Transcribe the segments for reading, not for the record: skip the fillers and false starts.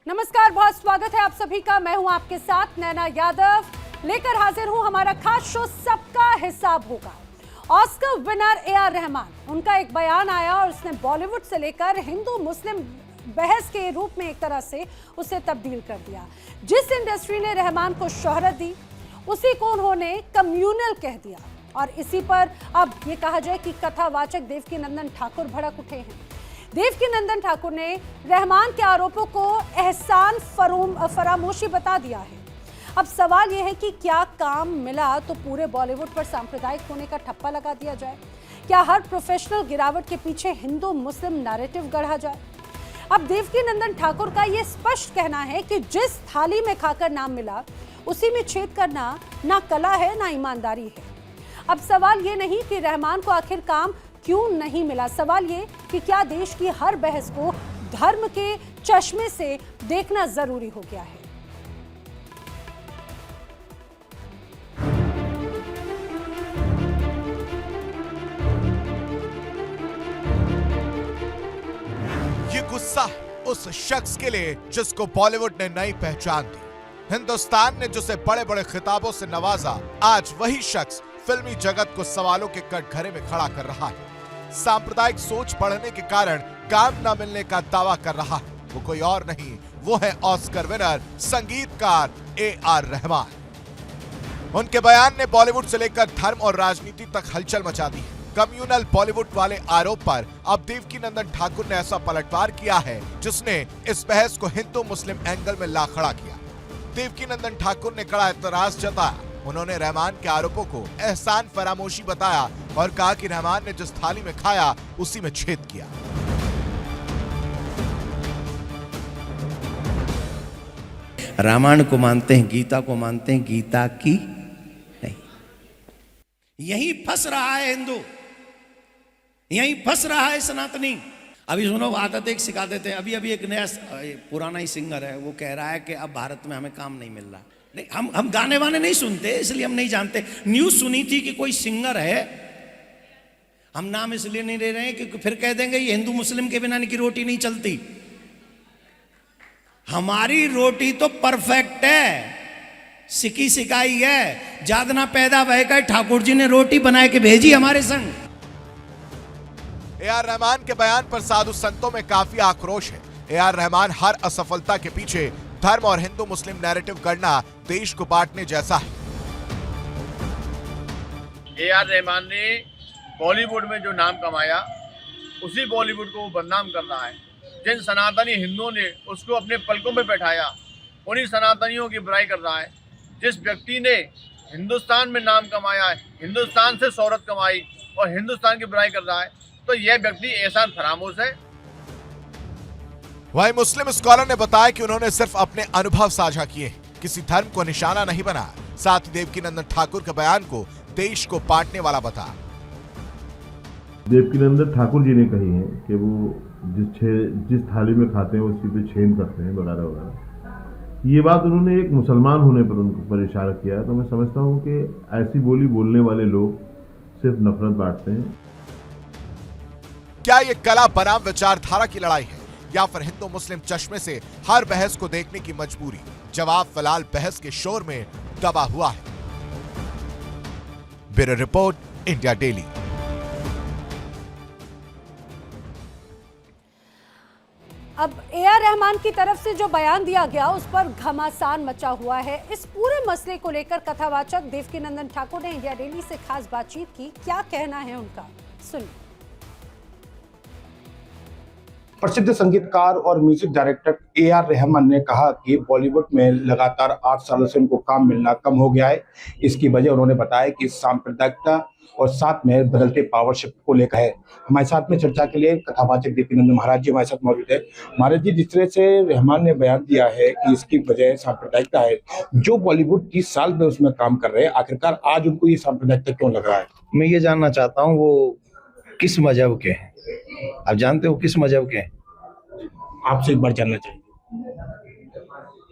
नमस्कार, बहुत स्वागत है आप सभी का। मैं हूं आपके साथ नैना यादव, लेकर हाजिर हूं हमारा खास शो सबका हिसाब होगा। Oscar winner AR. रहमान, उनका एक बयान आया और उसने बॉलीवुड से लेकर हिंदू मुस्लिम बहस के रूप में एक तरह से उसे तब्दील कर दिया। जिस इंडस्ट्री ने रहमान को शोहरत दी, उसी को उन्होंने कम्युनल कह दिया और इसी पर अब ये कहा जाए कि कथावाचक देवकीनंदन ठाकुर भड़क उठे हैं। देवकीनंदन ठाकुर ने रहमान के आरोपों को एहसान फरामोशी बता दिया है। अब सवाल यह है कि क्या काम मिला तो पूरे बॉलीवुड पर सांप्रदायिक होने का ठप्पा लगा दिया जाए? क्या हर प्रोफेशनल गिरावट के पीछे हिंदू मुस्लिम नैरेटिव गढ़ा जाए? अब देवकीनंदन ठाकुर का यह स्पष्ट कहना है कि जिस थाली में खाकर नाम मिला उसी में छेद करना ना कला है ना ईमानदारी है। अब सवाल ये नहीं कि रहमान को आखिर काम क्यों नहीं मिला, सवाल ये कि क्या देश की हर बहस को धर्म के चश्मे से देखना जरूरी हो गया है। ये गुस्सा उस शख्स के लिए जिसको बॉलीवुड ने नई पहचान दी। हिंदुस्तान ने जिसे बड़े बड़े खिताबों से नवाजा, आज वही शख्स फिल्मी जगत को सवालों के कटघरे में खड़ा कर रहा है। सांप्रदायिक सोच बढ़ने के कारण काम न मिलने का दावा कर रहा है। वो कोई और नहीं, वो है ऑस्कर विनर संगीतकार ए.आर. रहमान। उनके बयान ने बॉलीवुड से लेकर धर्म और राजनीति तक हलचल मचा दी है। कम्युनल बॉलीवुड वाले आरोप पर अब देवकीनंदन ठाकुर ने ऐसा पलटवार किया है जिसने इस बहस को हिंदू मुस्लिम एंगल में ला खड़ा किया। देवकीनंदन ठाकुर ने कड़ा एतराज जताया। उन्होंने रहमान के आरोपों को एहसान फरामोशी बताया और कहा कि रहमान ने जिस थाली में खाया उसी में छेद किया। रामायण को मानते हैं, गीता को मानते हैं, गीता की नहीं। यही फंस रहा है हिंदू, यही फंस रहा है सनातनी। अभी सुनो, आदत एक सिखा देते हैं। अभी एक नया पुराना ही सिंगर है, वो कह रहा है कि अब भारत में हमें काम नहीं मिल रहा। नहीं, हम गाने वाने नहीं सुनते, इसलिए हम नहीं जानते। न्यूज सुनी थी कि कोई सिंगर है, हम नाम इसलिए नहीं ले रहे हैं क्योंकि फिर कह देंगे ये हिंदू मुस्लिम के बिना इनकी रोटी नहीं चलती। हमारी रोटी तो परफेक्ट है, सिकी सिकाई है। जादना पैदा बहकर ठाकुर जी ने रोटी बना के भेजी हमारे संग। ए.आर. रहमान के बयान पर साधु संतों में काफी आक्रोश है। ए.आर. रहमान हर असफलता के पीछे धर्म और हिंदू मुस्लिम नैरेटिव गढ़ना देश को बांटने जैसा है। ए.आर. रहमान ने बॉलीवुड में जो नाम कमाया, उसी बॉलीवुड को वो बदनाम कर रहा है। जिन सनातनी हिंदुओं ने उसको अपने पलकों में बैठाया, उन्हीं सनातनियों की बुराई कर रहा है। जिस व्यक्ति ने हिंदुस्तान में नाम कमाया, हिंदुस्तान से शोहरत कमाई और हिंदुस्तान की बुराई कर रहा है, तो यह व्यक्ति एहसान फरामोश है। वहीं मुस्लिम स्कॉलर ने बताया कि उन्होंने सिर्फ अपने अनुभव साझा किए, किसी धर्म को निशाना नहीं बनाया। साथ ही देवकीनंदन ठाकुर के बयान को देश को बांटने वाला बताया। देवकीनंदन ठाकुर जी ने कही है कि वो जिस थाली में खाते हैं उसी पे छेद करते हैं वगैरह वगैरह। ये बात उन्होंने एक मुसलमान होने पर उनको पर इशारा किया है। तो मैं समझता हूँ कि ऐसी बोली बोलने वाले लोग सिर्फ नफरत बांटते हैं। क्या ये कला बनाम विचारधारा की लड़ाई है या फिर हिंदू मुस्लिम चश्मे से हर बहस को देखने की मजबूरी? जवाब फिलहाल बहस के शोर में दबा हुआ है। Bureau report, India daily. अब ए.आर. रहमान की तरफ से जो बयान दिया गया उस पर घमासान मचा हुआ है। इस पूरे मसले को लेकर कथावाचक देवकीनंदन ठाकुर ने इंडिया डेली से खास बातचीत की। क्या कहना है उनका, सुनिए। प्रसिद्ध संगीतकार और म्यूजिक डायरेक्टर ए.आर. रहमान ने कहा कि बॉलीवुड में लगातार 8 सालों से उनको काम मिलना कम हो गया है। इसकी वजह उन्होंने बताया कि सांप्रदायिकता और साथ में बदलते पावर शिफ्ट को लेकर है। हमारे साथ में चर्चा के लिए कथावाचक देवकीनंदन महाराज जी हमारे साथ मौजूद है। महाराज जी, जिस तरह से रहमान ने बयान दिया है कि इसकी वजह सांप्रदायिकता है, जो बॉलीवुड 30 साल में उसमें काम कर रहे हैं, आखिरकार आज उनको ये सांप्रदायिकता क्यों लग रहा है? मैं ये जानना चाहता हूँ वो किस मजहब के हैं। आप जानते हो किस मजहब के हैं? आपसे एक बार जानना चाहिए।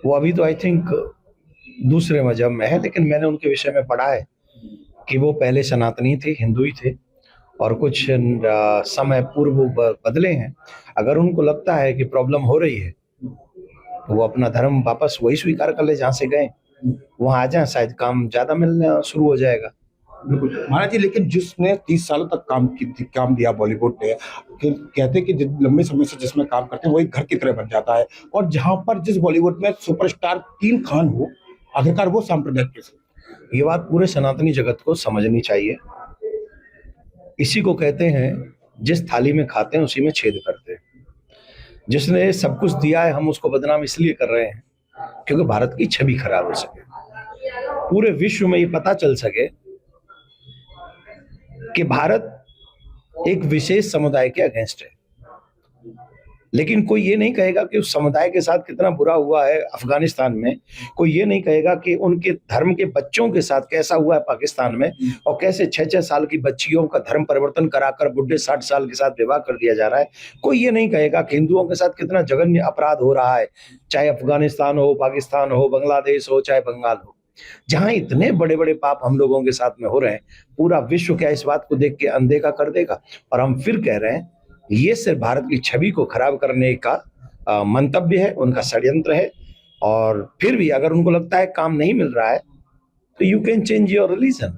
वो अभी तो आई थिंक दूसरे मजहब में है, लेकिन मैंने उनके विषय में पढ़ा है कि वो पहले सनातनी थे, हिंदू ही थे और कुछ समय पूर्व बदले हैं। अगर उनको लगता है कि प्रॉब्लम हो रही है तो वो अपना धर्म वापस वही स्वीकार कर ले जहाँ से गए, वहाँ आ जाए, शायद काम ज्यादा मिलना शुरू हो जाएगा। बिल्कुल महाराज जी, लेकिन जिसने 30 सालों तक काम दिया बॉलीवुड ने, कहते हैं कि लंबे समय से जिसमें काम करते हैं वही घर की तरह बन जाता है, और जहां पर जिस बॉलीवुड में सुपरस्टार 3 खान हो, आखिरकार वो सांप्रदायिक कैसे? ये बात पूरे सनातनी जगत को समझनी चाहिए। इसी को कहते हैं जिस थाली में खाते हैं उसी में छेद करते हैं। जिसने सब कुछ दिया है, हम उसको बदनाम इसलिए कर रहे हैं क्योंकि भारत की छवि खराब हो सके, पूरे विश्व में ये पता चल सके कि भारत एक विशेष समुदाय के अगेंस्ट है। लेकिन कोई ये नहीं कहेगा कि उस समुदाय के साथ कितना बुरा हुआ है अफगानिस्तान में, कोई ये नहीं कहेगा कि उनके धर्म के बच्चों के साथ कैसा हुआ है पाकिस्तान में, और कैसे 6-6 साल की बच्चियों का धर्म परिवर्तन कराकर बुढ़े 60 साल के साथ विवाह कर दिया जा रहा है। कोई ये नहीं कहेगा कि हिंदुओं के साथ कितना जघन्य अपराध हो रहा है, चाहे अफगानिस्तान हो, पाकिस्तान हो, बांग्लादेश हो, चाहे बंगाल हो, जहां इतने बड़े बड़े पाप हम लोगों के साथ में हो रहे हैं। पूरा विश्व क्या इस बात को देख के अनदेखा कर देगा? और हम फिर कह रहे हैं ये सिर्फ भारत की छवि को खराब करने का मंतव्य है, उनका षड्यंत्र है। और फिर भी अगर उनको लगता है काम नहीं मिल रहा है तो you can change your religion.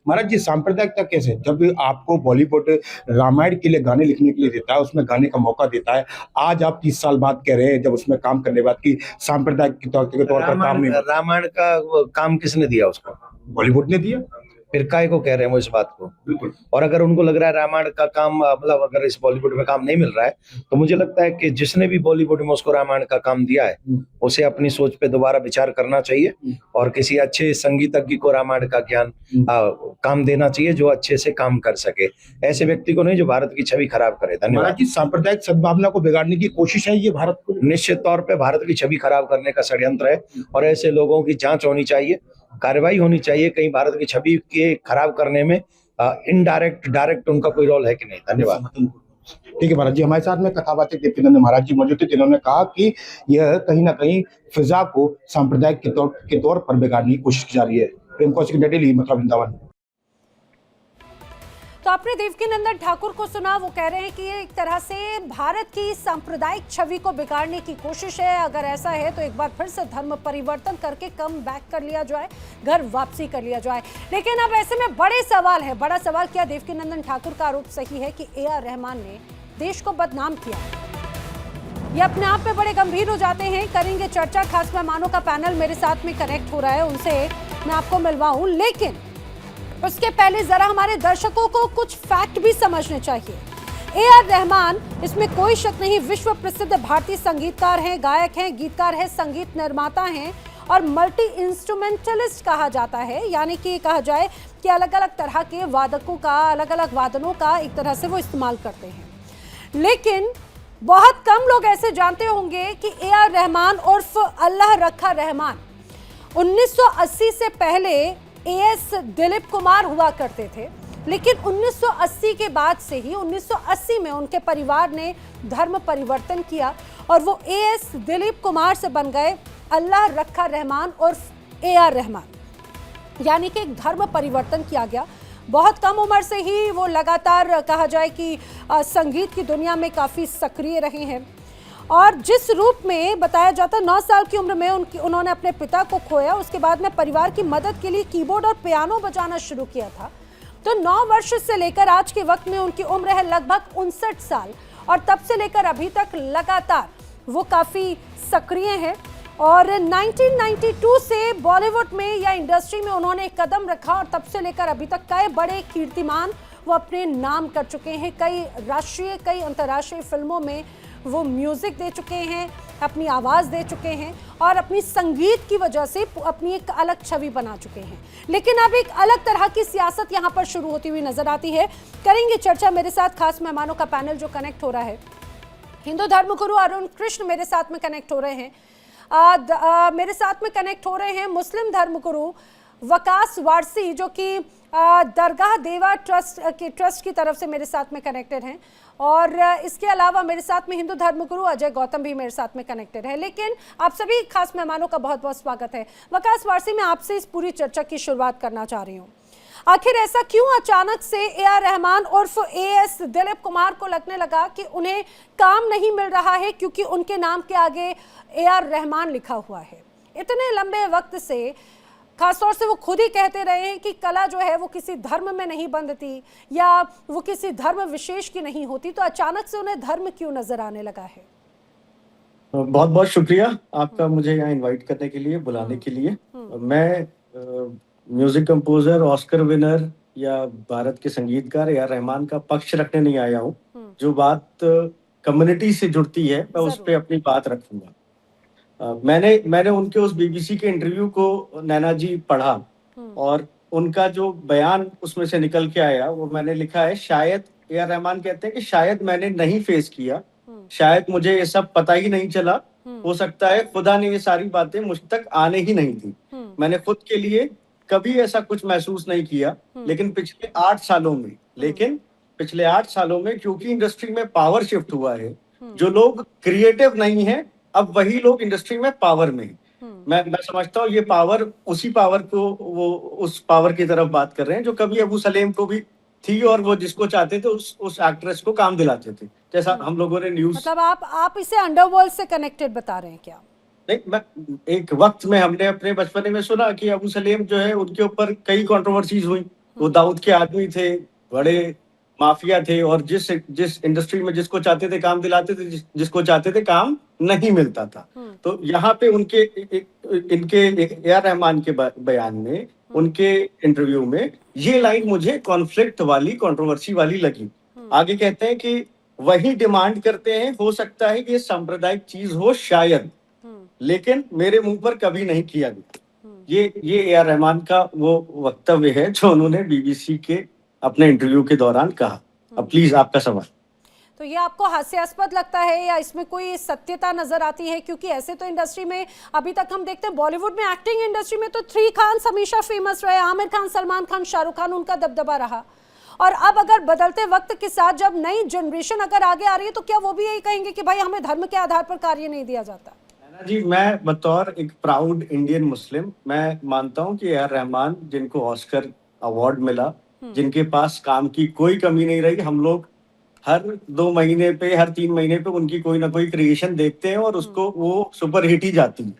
Maharaj ji, सांप्रदायिकता कैसे? जब आपको बॉलीवुड रामायण के लिए गाने लिखने के लिए देता है, उसमें गाने का मौका देता है, आज आप 30 साल बाद कह रहे हैं जब उसमें काम करने के बाद कि सांप्रदायिक के तौर पर काम नहीं। रामायण का काम किसने दिया उसको? बॉलीवुड ने दिया। फिर काय को कह रहे हैं वो इस बात को? बिल्कुल। और अगर उनको लग रहा है रामायण का काम, मतलब अगर इस बॉलीवुड में काम नहीं मिल रहा है, तो मुझे लगता है कि जिसने भी बॉलीवुड में उसको रामायण का काम दिया है उसे अपनी सोच पे दोबारा विचार करना चाहिए और किसी अच्छे संगीतज्ञ को रामायण का ज्ञान काम देना चाहिए जो अच्छे से काम कर सके, ऐसे व्यक्ति को नहीं जो भारत की छवि खराब करे। धन्यवाद। सांप्रदायिक सद्भावना को बिगाड़ने की कोशिश है ये भारत को? निश्चित तौर पे भारत की छवि खराब करने का षड्यंत्र है और ऐसे लोगों की जांच होनी चाहिए, कार्रवाई होनी चाहिए। कहीं भारत की छवि के खराब करने में इनडायरेक्ट डायरेक्ट उनका कोई रोल है कि नहीं? धन्यवाद। ठीक है महाराज जी, हमारे साथ में कथावाचक दीप्तिनंद महाराज जी मौजूद थे, जिन्होंने कहा कि यह कहीं ना कहीं फिजा को सांप्रदायिक के तौर पर बिगाड़ने की कोशिश की जा रही है। प्रेम कौशिक, डेली मतलब वृंदावन। तो आपने देवकीनंदन ठाकुर को सुना, वो कह रहे हैं कि ये एक तरह से भारत की सांप्रदायिक छवि को बिगाड़ने की कोशिश है। अगर ऐसा है तो एक बार फिर से धर्म परिवर्तन करके कम बैक कर लिया जाए, घर वापसी कर लिया जाए। लेकिन अब ऐसे में बड़े सवाल है, बड़ा सवाल क्या देवकीनंदन ठाकुर का आरोप सही है कि ए आर रहमान ने देश को बदनाम किया? ये अपने आप में बड़े गंभीर हो जाते हैं। करेंगे चर्चा, खास मेहमानों का पैनल मेरे साथ में कनेक्ट हो रहा है, उनसे मैं आपको मिलवाऊं। लेकिन उसके पहले जरा हमारे दर्शकों को कुछ फैक्ट भी समझने चाहिए। ए आर रहमान, इसमें कोई शक नहीं, विश्व प्रसिद्ध भारतीय संगीतकार हैं, गायक हैं, गीतकार हैं, संगीत निर्माता हैं और मल्टी इंस्ट्रूमेंटलिस्ट कहा जाता है। यानी कि कहा जाए कि अलग अलग तरह के वादकों का, अलग अलग वादनों का एक तरह से वो इस्तेमाल करते हैं। लेकिन बहुत कम लोग ऐसे जानते होंगे कि ए आर रहमान उर्फ अल्लाह रखा रहमान 1980 से पहले एएस दिलीप कुमार हुआ करते थे। लेकिन 1980 के बाद से ही 1980 में उनके परिवार ने धर्म परिवर्तन किया और वो एएस दिलीप कुमार से बन गए अल्लाह रखा रहमान उर्फ ए आर रहमान। यानी कि एक धर्म परिवर्तन किया गया। बहुत कम उम्र से ही वो लगातार कहा जाए कि संगीत की दुनिया में काफ़ी सक्रिय रहे हैं और जिस रूप में बताया जाता है 9 साल की उम्र में उन्होंने अपने पिता को खोया। उसके बाद में परिवार की मदद के लिए कीबोर्ड और पियानो बजाना शुरू किया था। तो 9 वर्ष से लेकर आज के वक्त में उनकी उम्र है लगभग 59 साल और तब से लेकर अभी तक लगातार वो काफ़ी सक्रिय हैं। और 1992 से बॉलीवुड में या इंडस्ट्री में उन्होंने एक कदम रखा और तब से लेकर अभी तक कई बड़े कीर्तिमान वो अपने नाम कर चुके हैं। कई राष्ट्रीय, कई अंतर्राष्ट्रीय फिल्मों में वो म्यूजिक दे चुके हैं, अपनी आवाज़ दे चुके हैं और अपनी संगीत की वजह से अपनी एक अलग छवि बना चुके हैं। लेकिन अब एक अलग तरह की सियासत यहाँ पर शुरू होती हुई नजर आती है। करेंगे चर्चा, मेरे साथ खास मेहमानों का पैनल जो कनेक्ट हो रहा है। हिंदू धर्मगुरु अरुण कृष्ण मेरे साथ में कनेक्ट हो रहे हैं। मेरे साथ में कनेक्ट हो रहे हैं मुस्लिम धर्मगुरु वकास वारसी जो कि दरगाह देवा ट्रस्ट की तरफ से मेरे साथ में कनेक्टेड हैं और इसके अलावा मेरे साथ में हिंदू धर्मगुरु अजय गौतम भी मेरे साथ में कनेक्टेड है। लेकिन आप सभी खास मेहमानों का बहुत बहुत स्वागत है। वकास वारसी, मैं आपसे इस पूरी चर्चा की शुरुआत करना चाह रही हूँ। आखिर ऐसा क्यों अचानक से ए.आर. रहमान उर्फ ए.एस. दिलीप कुमार को लगने लगा कि उन्हें काम नहीं मिल रहा है क्योंकि उनके नाम के आगे ए.आर. रहमान लिखा हुआ है? इतने लंबे वक्त से, खासतौर से वो खुद ही कहते रहे हैं कि कला जो है वो किसी धर्म में नहीं बंधती या वो किसी धर्म विशेष की नहीं होती, तो अचानक से उन्हें धर्म क्यों नजर आने लगा है? बहुत बहुत शुक्रिया आपका मुझे यहाँ इनवाइट करने के लिए, बुलाने के लिए। मैं म्यूजिक कंपोजर, ऑस्कर विनर या भारत के संगीतकार ए.आर. रहमान का पक्ष रखने नहीं आया हूँ। जो बात कम्युनिटी से जुड़ती है मैं उस पर अपनी बात रखूंगा। मैंने उनके उस बीबीसी के इंटरव्यू को नैना जी पढ़ा और उनका जो बयान उसमें से निकल के आया वो मैंने लिखा है, शायद ए.आर. रहमान कहते हैं कि शायद मैंने नहीं फेस किया, शायद मुझे ये सब पता ही नहीं चला, हो सकता है खुदा ने ये सारी बातें मुझ तक आने ही नहीं दी। मैंने खुद के लिए कभी ऐसा कुछ महसूस नहीं किया, लेकिन पिछले 8 सालों में क्योंकि इंडस्ट्री में पावर शिफ्ट हुआ है, जो लोग क्रिएटिव नहीं है अब वही लोग इंडस्ट्री में पावर में है। मैं समझता हूँ ये पावर, उसी पावर को वो उस पावर की तरफ बात कर रहे हैं जो कभी अबू सलेम को भी थी और वो जिसको चाहते थे उस एक्ट्रेस को काम दिलाते थे, जैसा हम लोगों ने न्यूज। मतलब आप इसे अंडरवर्ल्ड से कनेक्टेड बता रहे हैं क्या? नहीं, मैं एक वक्त में हमने अपने बचपने में सुना कि अबू सलेम जो है उनके ऊपर कई कंट्रोवर्सीज हुई। वो दाऊद के आदमी थे, बड़े माफिया थे और जिस इंडस्ट्री में जिसको चाहते थे काम दिलाते थे, जिसको चाहते थे काम नहीं मिलता था। तो यहाँ पे इनके ए.आर. रहमान के बयान में, उनके इंटरव्यू में ये लाइन मुझे कॉन्फ्लिक्ट वाली, कंट्रोवर्सी वाली लगी। आगे कहते हैं कि वही डिमांड करते हैं, हो सकता है कि ये सांप्रदायिक चीज हो शायद, लेकिन मेरे मुंह पर कभी नहीं किया गया। ये ए.आर. रहमान का वो वक्तव्य है जो उन्होंने बीबीसी के अपने इंटरव्यू के दौरान कहा। अब प्लीज आपका सवाल। तो ये आपको हास्यास्पद लगता है या इसमें कोई सत्यता नजर आती है? क्योंकि ऐसे तो इंडस्ट्री में अभी तक हम देखते हैं, बॉलीवुड में एक्टिंग इंडस्ट्री में तो 3 खान हमेशा फेमस रहे, आमिर खान, सलमान खान, शाहरुख खान, उनका दबदबा रहा। और अब अगर बदलते वक्त के साथ जब नई जनरेशन अगर आगे आ रही है तो क्या वो भी यही कहेंगे कि भाई हमें धर्म के आधार पर कार्य नहीं दिया जाता? जी, मैं बतौर एक प्राउड इंडियन मुस्लिम मैं मानता हूँ कि ए.आर. रहमान, जिनको ऑस्कर अवार्ड मिला, जिनके पास काम की कोई कमी नहीं रही, हम लोग हर 2 महीने पे, हर 3 महीने पे उनकी कोई ना कोई क्रिएशन देखते हैं और उसको वो सुपर हिट ही जाती है।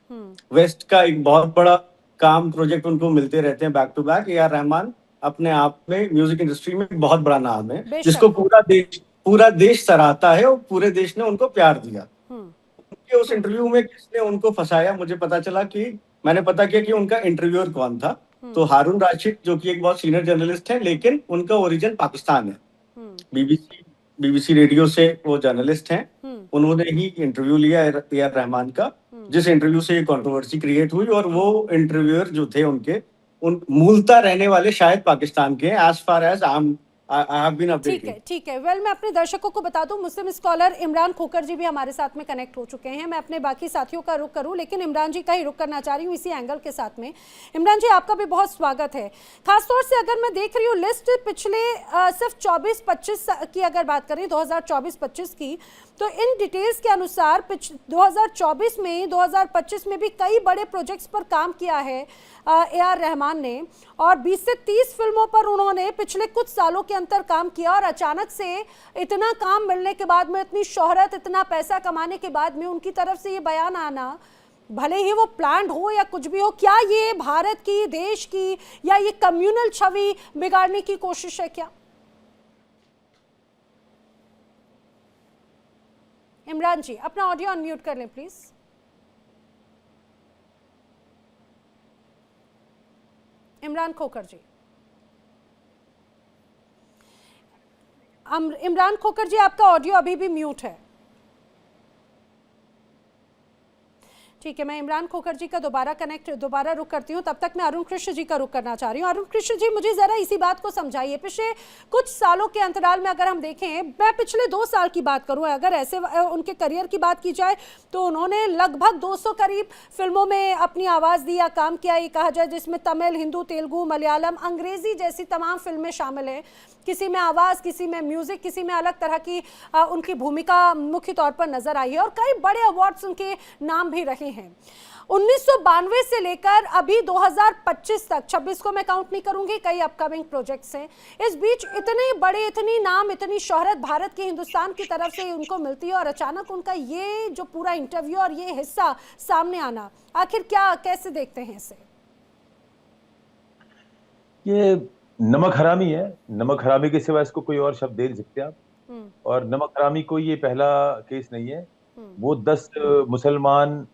वेस्ट का एक बहुत बड़ा काम, प्रोजेक्ट उनको मिलते रहते हैं back to back. A R. Rahman अपने आप में म्यूजिक इंडस्ट्री में बहुत बड़ा नाम है, जिसको पूरा देश सराहता है और पूरे देश ने उनको प्यार दिया। उनके उस इंटरव्यू में किसने उनको फंसाया, मुझे पता चला कि मैंने पता किया कि उनका इंटरव्यूअर कौन था। तो हारून राशिद, जो कि एक बहुत सीनियर जर्नलिस्ट है, लेकिन उनका ओरिजिन पाकिस्तान है। बीबीसी रेडियो से वो जर्नलिस्ट हैं। उन्होंने ही इंटरव्यू लिया ए.आर. रहमान का, जिस इंटरव्यू से ये कंट्रोवर्सी क्रिएट हुई। और वो इंटरव्यूअर जो थे उनके मूलतः रहने वाले शायद पाकिस्तान के, एज फार एज ठीक है। वेल, मैं अपने दर्शकों को बता दूं, मुस्लिम स्कॉलर इमरान खोकर जी भी हमारे साथ में कनेक्ट हो चुके हैं। मैं अपने बाकी साथियों का रुख करूं, लेकिन इमरान जी का ही रुख करना चाह रही हूं इसी एंगल के साथ में। इमरान जी, आपका भी बहुत स्वागत है। खासतौर से अगर मैं देख रही हूँ लिस्ट पिछले सिर्फ 24-25 की अगर बात करें, 2024-25 की, तो इन डिटेल्स के अनुसार 2024 में, 2025 में भी कई बड़े प्रोजेक्ट्स पर काम किया है ए.आर. रहमान ने, और 20 से 30 फिल्मों पर उन्होंने पिछले कुछ सालों के अंतर काम किया। और अचानक से इतना काम मिलने के बाद में, इतनी शोहरत, इतना पैसा कमाने के बाद में उनकी तरफ से ये बयान आना, भले ही वो प्लान्ड हो या कुछ भी हो, क्या ये भारत की, देश की, या ये कम्युनल छवि बिगाड़ने की कोशिश है क्या? इमरान जी, अपना ऑडियो अनम्यूट कर लें प्लीज। इमरान खोकर जी, इमरान खोकर जी, आपका ऑडियो अभी भी म्यूट है। ठीक है, मैं इमरान खोकर जी का दोबारा रुख करती हूँ। तब तक मैं अरुण कृष्ण जी का रुख करना चाह रही हूँ। अरुण कृष्ण जी, मुझे जरा इसी बात को समझाइए। पिछले कुछ सालों के अंतराल में अगर हम देखें, मैं पिछले 2 साल की बात करूँ, अगर ऐसे उनके करियर की बात की जाए तो उन्होंने लगभग 200 करीब फिल्मों में अपनी आवाज़ दी या काम किया, ये कहा जाए, जिसमें तमिल, हिंदू, तेलुगु, मलयालम, अंग्रेजी जैसी तमाम फिल्में शामिल हैं। किसी में आवाज़, किसी में म्यूज़िक, किसी में अलग तरह की उनकी भूमिका मुख्य तौर पर नजर आई है, और कई बड़े अवार्ड्स उनके नाम भी रहे हैं। हैं। 1992 से लेकर अभी 2025 तक, 26 को मैं काउंट नहीं करूंगी, कई अपकमिंग प्रोजेक्ट्स हैं। इस बीच इतने बड़े, इतनी नाम, इतनी शोहरत भारत के, हिंदुस्तान की तरफ से उनको मिलती है और अचानक उनका ये जो पूरा इंटरव्यू और ये हिस्सा सामने आना, आखिर क्या, कैसे देखते हैं इसे? ये नमक हरामी है। नमक हरामी के सिवा इसको कोई और शब्द दे नहीं सकते आप। और नमक हरामी को ये पहला केस नहीं है। वो 10 मुसलमान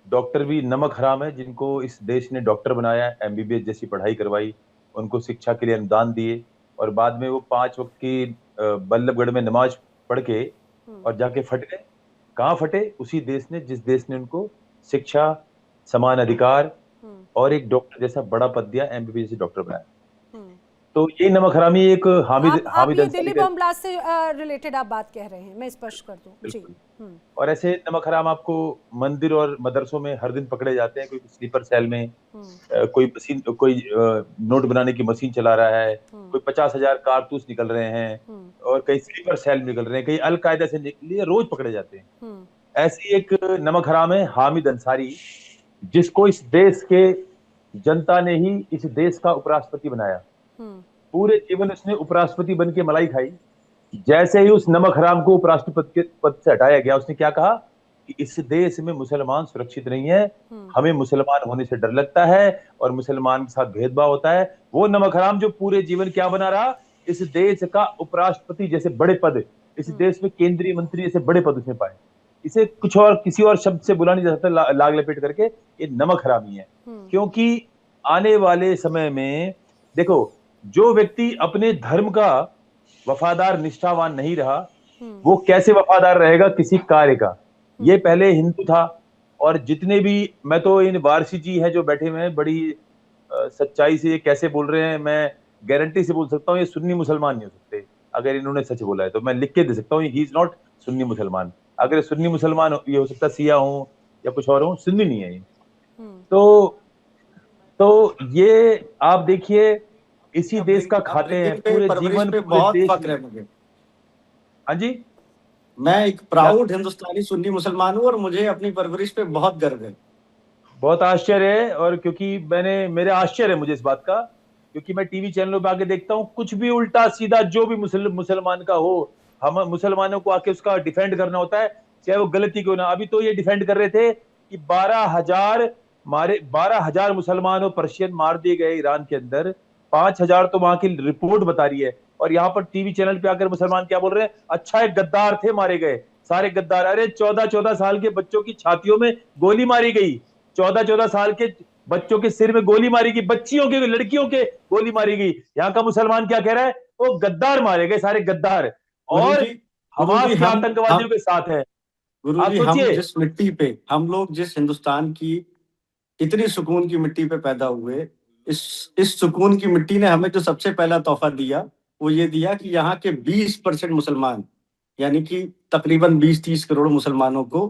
डॉक्टर भी नमक हराम है जिनको इस देश ने डॉक्टर बनाया, एमबीबीएस जैसी पढ़ाई करवाई, उनको शिक्षा के लिए अनुदान दिए और बाद में वो 5 वक्त की बल्लभगढ़ में नमाज पढ़ के और जाके फट गए। कहाँ फटे? उसी देश ने, जिस देश ने उनको शिक्षा, समान अधिकार और एक डॉक्टर जैसा बड़ा पद दिया, एमबीबीएस जैसे डॉक्टर बनाया। तो ये नमक हरामी एक हामिद ये दिल्ली बम ब्लास्ट से रिलेटेड आप बात कह रहे हैं, मैं स्पष्ट कर दूं जी। और ऐसे नमक हराम आपको मंदिर और मदरसों में हर दिन पकड़े जाते हैं। कोई स्लीपर सेल में, कोई मशीन, कोई नोट बनाने की मशीन चला रहा है, कोई 50,000 कारतूस निकल रहे हैं और कई स्लीपर सेल निकल रहे हैं, कई अलकायदा से निकले, रोज पकड़े जाते हैं। ऐसी एक नमक हराम है हामिद अंसारी, जिसको इस देश के जनता ने ही इस देश का उपराष्ट्रपति बनाया। पूरे जीवन उसने उपराष्ट्रपति बन के मलाई खाई। जैसे ही उस नमक हराम को उपराष्ट्रपति के पद से हटाया गया, उसने क्या कहा कि इस देश में मुसलमान सुरक्षित नहीं है, हमें मुसलमान होने से डर लगता है और मुसलमान के साथ भेदभाव होता है। वो नमक हराम जो पूरे जीवन क्या बना रहा, इस देश का उपराष्ट्रपति जैसे बड़े पद, इस देश में केंद्रीय मंत्री जैसे बड़े पद उसने पाए। इसे कुछ और, किसी और शब्द से बुला नहीं जा सकता लाग लपेट करके, ये नमक हरामी है। क्योंकि आने वाले समय में देखो, जो व्यक्ति अपने धर्म का वफादार, निष्ठावान नहीं रहा, वो कैसे वफादार रहेगा किसी कार्य का? ये पहले हिंदू था और जितने भी, मैं तो इन वारसी जी हैं जो बैठे हुए हैं, बड़ी सच्चाई से ये कैसे बोल रहे हैं, मैं गारंटी से बोल सकता हूँ ये सुन्नी मुसलमान नहीं हो सकते। अगर इन्होंने सच बोला है तो मैं लिख के दे सकता हूँ, ही इज नॉट सुन्नी मुसलमान। अगर सुन्नी मुसलमान ये हो सकता सिया हो या कुछ और हो, सुन्नी नहीं है ये। तो ये आप देखिए, इसी देश का खाते हैं पूरे जीवन, बहुत फक्र है मुझे। हाँ जी, मैं एक प्राउड हिंदुस्तानी सुन्नी मुसलमान हूँ और मुझे अपनी परवरिश पे बहुत गर्व है। बहुत आश्चर्य है। और क्योंकि मेरे आश्चर्य है मुझे इस बात का, क्योंकि मैं टीवी चैनलों पे आके देखता हूँ, कुछ भी उल्टा सीधा जो भी मुसलमान का हो, हम मुसलमानों को आके उसका डिफेंड करना होता है, चाहे वो गलती क्यों ना। अभी तो ये डिफेंड कर रहे थे कि 12,000 मुसलमान और पर्शियन मार दिए गए ईरान के अंदर, 5,000 तो वहां की रिपोर्ट बता रही है। और यहाँ पर टीवी चैनल पे आकर मुसलमान क्या बोल रहे हैं, अच्छा एक गद्दार थे, मारे गए सारे गद्दार। अरे 14-14 साल के बच्चों की छातियों में गोली मारी गई, 14-14 साल के बच्चों के सिर में गोली मारी गई, बच्चियों के, लड़कियों के गोली मारी गई। यहाँ का मुसलमान क्या कह रहा है, वो गद्दार मारे गए सारे गद्दार, और हमास के आतंकवादियों के साथ है। गुरुजी, हम जिस मिट्टी पे, हम लोग जिस हिंदुस्तान की इतनी सुकून की मिट्टी पे पैदा हुए, इस सुकून की मिट्टी ने हमें जो सबसे पहला तोहफा दिया वो ये दिया कि यहाँ के 20% मुसलमान, यानी कि तकरीबन 20-30 करोड़ मुसलमानों को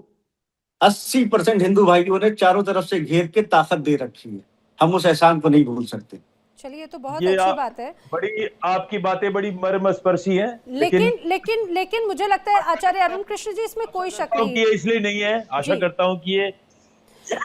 80% हिंदू भाइयों ने चारों तरफ से घेर के ताकत दे रखी है। हम उस एहसान को नहीं भूल सकते। चलिए, तो बहुत अच्छी बात है। बड़ी आपकी बातें बड़ी मर्मस्पर्शी हैं। लेकिन मुझे लगता है आचार्य अरुण कृष्ण जी, इसमें कोई शक नहीं है। इसलिए नहीं है, आशा करता हूं कि ये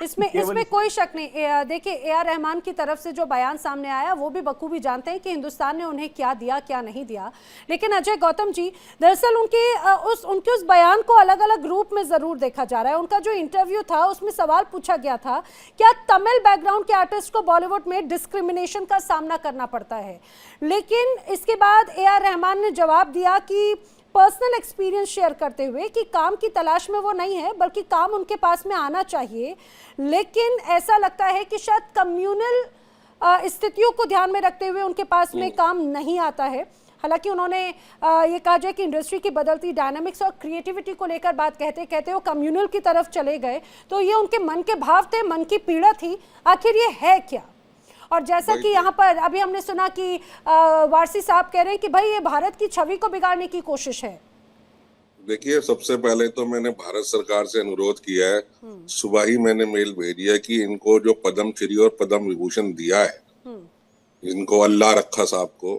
इसमें कोई शक नहीं। देखिए, ए आर रहमान की तरफ से जो बयान सामने आया, वो भी बखूबी जानते हैं कि हिंदुस्तान ने उन्हें क्या दिया, क्या नहीं दिया। लेकिन अजय गौतम जी, दरअसल उनके उस बयान को अलग अलग रूप में जरूर देखा जा रहा है। उनका जो इंटरव्यू था, उसमें सवाल पूछा गया था, क्या तमिल बैकग्राउंड के आर्टिस्ट को बॉलीवुड में डिस्क्रिमिनेशन का सामना करना पड़ता है? लेकिन इसके बाद ए आर रहमान ने जवाब दिया कि पर्सनल एक्सपीरियंस शेयर करते हुए कि काम की तलाश में वो नहीं है, बल्कि काम उनके पास में आना चाहिए। लेकिन ऐसा लगता है कि शायद कम्युनल स्थितियों को ध्यान में रखते हुए उनके पास में काम नहीं आता है। हालांकि उन्होंने ये कहा जाए कि इंडस्ट्री की बदलती डायनामिक्स और क्रिएटिविटी को लेकर बात कहते कहते वो कम्युनल की तरफ चले गए, तो ये उनके मन के भाव थे, मन की पीड़ा थी। आखिर ये है क्या? और जैसा कि यहाँ पर अभी हमने सुना कि वारसी साहब कह रहे हैं कि भाई ये भारत की छवि को बिगाड़ने की कोशिश है। देखिए, सबसे पहले तो मैंने भारत सरकार से अनुरोध किया है, सुबह ही मैंने मेल भेजी है कि इनको जो पद्म श्री और पद्म विभूषण दिया है, इनको अल्लाह रखा साहब को,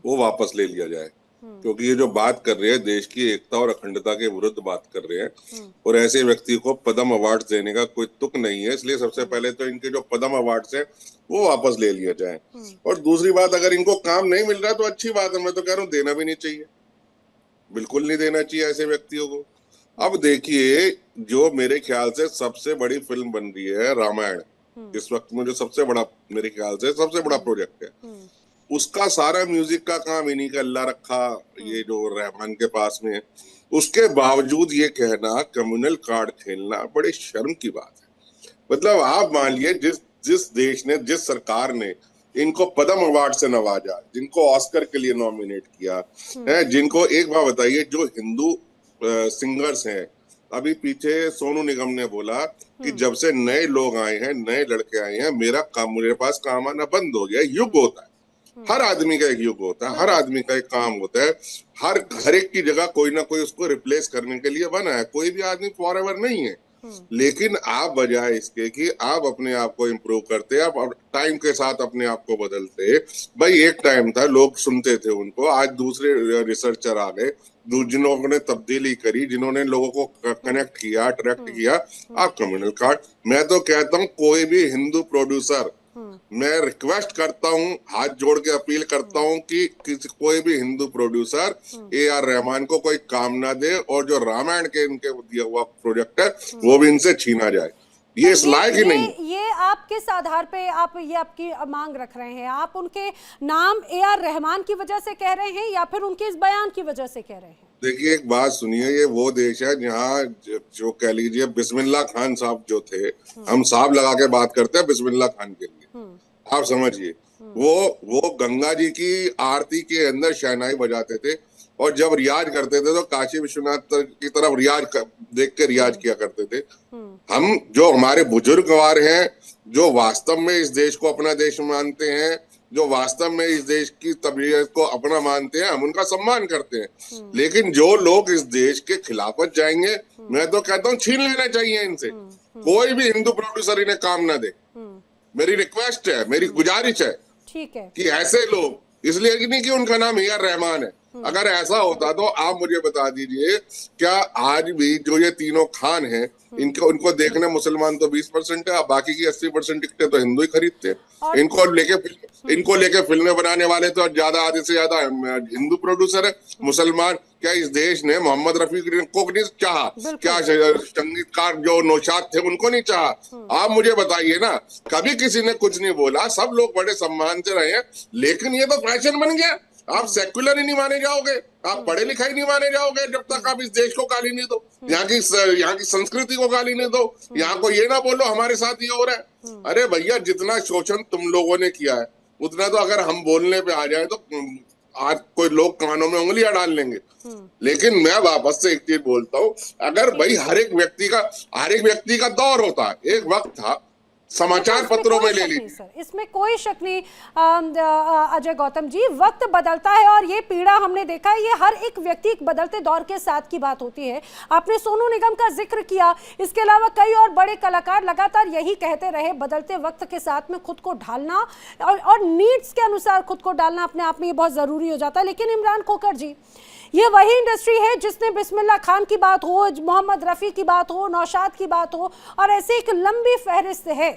वो वापस ले लिया जाए। क्योंकि ये जो बात कर रहे हैं देश की एकता और अखंडता के विरुद्ध बात कर रहे हैं, और ऐसे व्यक्ति को पद्म अवार्ड देने का कोई तुक नहीं है। इसलिए सबसे पहले तो इनके जो पद्म अवार्ड है वो वापस ले लिए जाए। और दूसरी बात, अगर इनको काम नहीं मिल रहा तो अच्छी बात है, मैं तो कह रहा हूँ देना भी नहीं चाहिए, बिल्कुल नहीं देना चाहिए ऐसे व्यक्तियों को। अब देखिए, जो मेरे ख्याल से सबसे बड़ी फिल्म बन रही है रामायण, इस वक्त में जो सबसे बड़ा, मेरे ख्याल से सबसे बड़ा प्रोजेक्ट है, उसका सारा म्यूजिक का काम इन्हीं का अल्लाह रखा, ये जो रहमान के पास में है। उसके बावजूद ये कहना कम्युनल कार्ड खेलना बड़े शर्म की बात है। मतलब आप मान लिए जिस देश ने, जिस सरकार ने इनको पद्म अवार्ड से नवाजा, जिनको ऑस्कर के लिए नॉमिनेट किया है, जिनको, एक बात बताइए, जो हिंदू सिंगर्स हैं, अभी पीछे सोनू निगम ने बोला कि जब से नए लोग आए हैं, नए लड़के आए हैं, मेरे पास काम आना बंद हो गया। युग होता है, हर आदमी का एक युग होता है, हर आदमी का एक काम होता है, हर एक की जगह कोई ना कोई उसको रिप्लेस करने के लिए बना है। कोई भी आदमी फॉरएवर नहीं है। लेकिन आप बजाय इसके कि आप अपने आप को इम्प्रूव करते, आप टाइम के साथ अपने आप को बदलते। भाई एक टाइम था लोग सुनते थे उनको, आज दूसरे रिसर्चर आ गए जिन्होंने ने तब्दीली करी, जिन्होंने लोगों को कनेक्ट किया, अट्रैक्ट किया। आप कम्युनल कार्ड, मैं तो कहता हूँ कोई भी हिंदू प्रोड्यूसर, मैं रिक्वेस्ट करता हूँ, हाथ जोड़ के अपील करता हूँ कि कोई भी हिंदू प्रोड्यूसर AR रहमान को कोई काम ना दे, और जो रामायण के इनके दिया हुआ प्रोजेक्ट है वो भी इनसे छीना जाए। ये इस लायक ही नहीं। ये आप किस आधार पे आप ये आपकी मांग रख रहे हैं? आप उनके नाम AR रहमान की वजह से कह रहे हैं या फिर उनके इस बयान की वजह से कह रहे हैं? देखिए, एक बात सुनिए, ये वो देश है जहाँ जो कह लीजिए बिस्मिल्लाह खान साहब जो थे, हम साहब लगा के बात करते हैं बिस्मिल्लाह खान के लिए, आप समझिए, वो गंगा जी की आरती के अंदर शहनाई बजाते थे, और जब रियाज करते थे तो काशी विश्वनाथ की तरफ देख के रियाज किया करते थे। हम जो हमारे बुजुर्गवार हैं, जो वास्तव में इस देश को अपना देश मानते हैं, जो वास्तव में इस देश की तबीयत को अपना मानते हैं, हम उनका सम्मान करते हैं। लेकिन जो लोग इस देश के खिलाफत जाएंगे, मैं तो कहता हूँ छीन लेना चाहिए इनसे। कोई भी हिंदू प्रोड्यूसर इन्हें काम ना दे, मेरी रिक्वेस्ट है, मेरी गुजारिश है, ठीक है, कि ऐसे लोग, इसलिए नहीं कि उनका नाम AR रहमान है, अगर ऐसा होता तो आप मुझे बता दीजिए, क्या आज भी जो ये तीनों खान हैं, उनको देखने मुसलमान तो 20% है, बाकी की 80% टिकटें तो हिंदू ही खरीदते हैं। इनको लेके फिल्में बनाने वाले तो ज्यादा, आधे से ज्यादा हिंदू प्रोड्यूसर है, मुसलमान। क्या इस देश ने मोहम्मद रफी को नहीं चाहा? क्या संगीतकार जो नौशाद थे उनको नहीं चाहा? आप मुझे बताइए ना, कभी किसी ने कुछ नहीं बोला, सब लोग बड़े सम्मान से रहे हैं। लेकिन ये तो फैशन बन गया, आप सेक्युलर ही नहीं माने जाओगे, आप पढ़े लिखाई नहीं माने जाओगे जब तक आप इस देश को गाली नहीं दो, यहाँ की संस्कृति को गाली नहीं दो, यहाँ को ये ना बोलो हमारे साथ ये हो रहा है। अरे भैया, जितना शोषण तुम लोगों ने किया है, उतना तो अगर हम बोलने पे आ जाए तो आज कोई लोग कानों में उंगलियां डाल लेंगे। लेकिन मैं वापस से एक चीज बोलता हूँ, अगर भाई हर एक व्यक्ति का दौर होता है, एक वक्त था समाचार पत्रों में ले लीजिए, सर इसमें कोई शक नहीं। अजय गौतम जी, वक्त बदलता है और ये पीड़ा हमने देखा है, ये हर एक व्यक्ति एक बदलते दौर के साथ की बात होती है। आपने सोनू निगम का जिक्र किया, इसके अलावा कई और बड़े कलाकार लगातार यही कहते रहे, बदलते वक्त के साथ में खुद को ढालना और नीड्स के अनुसार खुद को डालना अपने आप में ये बहुत जरूरी हो जाता है। लेकिन इमरान खोखर जी, ये वही इंडस्ट्री है जिसने बिस्मिल्लाह खान की बात हो, मोहम्मद रफ़ी की बात हो, नौशाद की बात हो, और ऐसे एक लंबी फहरिस्त है।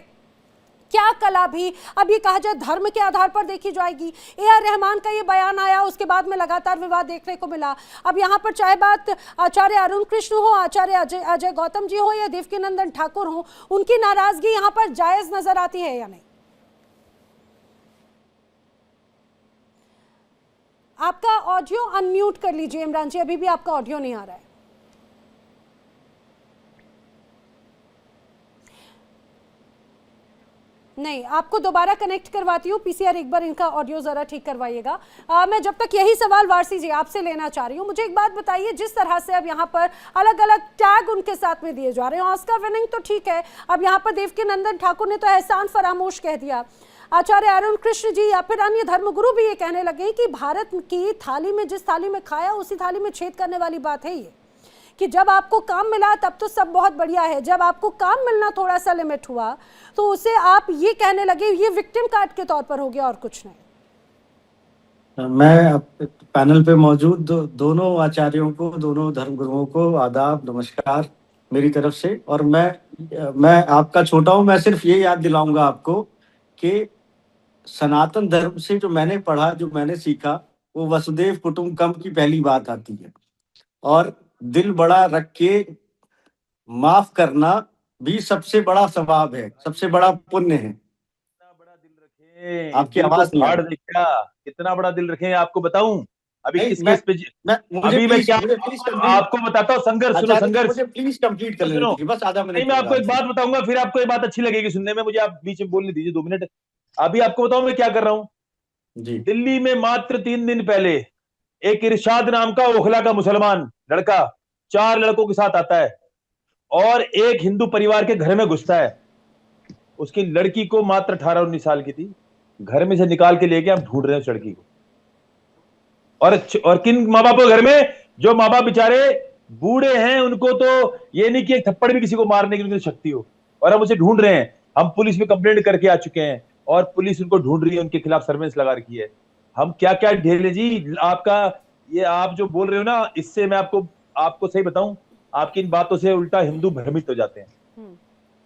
क्या कला भी अब ये कहा जाए धर्म के आधार पर देखी जाएगी। AR रहमान का ये बयान आया, उसके बाद में लगातार विवाद देखने को मिला। अब यहाँ पर चाहे बात आचार्य अरुण कृष्ण हो, आचार्य अजय गौतम जी हो या देवकीनंदन ठाकुर हो, उनकी नाराजगी यहाँ पर जायज नजर आती है या नहीं? आपका ऑडियो अनम्यूट कर लीजिए इमरान जी, अभी भी आपका ऑडियो नहीं आ रहा है। नहीं, आपको दोबारा कनेक्ट करवाती हूँ। PCR एक बार इनका ऑडियो जरा ठीक करवाइएगा। मैं जब तक यही सवाल वारसी जी आपसे लेना चाह रही हूँ, मुझे एक बात बताइए, जिस तरह से अब यहाँ पर अलग अलग टैग उनके साथ में दिए जा रहे हैं, ऑस्कर विनिंग तो ठीक है, अब यहाँ पर देवकीनंदन ठाकुर ने तो एहसान फरामोश कह दिया, आचार्य अरुण कृष्ण जी या फिर अन्य धर्मगुरु भी ये कहने लगे कि भारत की थाली में जिस थाली में खाया उसी थाली में छेद करने वाली बात है ये, कि जब आपको काम मिला तब तो सब बहुत बढ़िया है, जब आपको काम मिलना थोड़ा सा लिमिट हुआ तो उसे आप ये कहने लगे ये विक्टिम कार्ड के तौर पर हो गया और कुछ नहीं। मैं पैनल पे मौजूद दोनों आचार्यों को, दोनों धर्मगुरुओं को आदाब, नमस्कार मेरी तरफ से। और मैं आपका छोटा हूं, मैं सिर्फ ये याद दिलाऊंगा आपको कि सनातन धर्म से जो मैंने पढ़ा, जो मैंने सीखा, वो वसुदेव कुटुंबकम की पहली बात आती है। और दिल बड़ा रख के माफ करना भी सबसे बड़ा सवाब है, सबसे बड़ा पुण्य है। कितना बड़ा दिल रखें, आपकी इस दिल को आवाज नहीं आ फाड़ रही। दे क्या? कितना बड़ा दिल रखें आपको बताऊं? अभी नहीं, किस केस पे मुझे अभी मैं क्या मुझे प्लीज आपको बताता हूँ। संघर्ष सुनो, आचार्य जी, संघर्ष मुझे प्लीज कंप्लीट कर लेने सुनो। दीजिए, बस आधा नहीं, मिनट मैं के आपको बाद। एक बात बताऊंगा, फिर आपको ये बात अच्छी लगेगी सुनने में। मुझे आप बीच में बोलने दीजिए 2 मिनट। अभी आपको बताऊं मैं क्या कर रहा हूँ। जी। दिल्ली में मात्र 3 दिन पहले एक इरशाद नाम का ओखला का मुसलमान लड़का 4 लड़कों के साथ आता है और एक हिंदू परिवार के घर में घुसता है। उसकी लड़की को मात्र 18-19 साल की थी, घर में से निकाल के लेके हम ढूंढ रहे हैं उस लड़की को। और किन माँ बाप के घर में? जो माँ बाप बेचारे बूढ़े हैं, उनको तो ये नहीं कि एक थप्पड़ भी किसी को मारने की उनकी शक्ति हो, और हम उसे ढूंढ रहे हैं। हम पुलिस में कंप्लेंट करके आ चुके हैं और पुलिस उनको ढूंढ रही है, उनके खिलाफ सर्वेलेंस लगा रखी है। हम क्या क्या ढेले जी आपका, ये आप जो बोल रहे हो ना, इससे मैं आपको सही बताऊं, आपकी इन बातों से उल्टा हिंदू भ्रमित हो जाते हैं।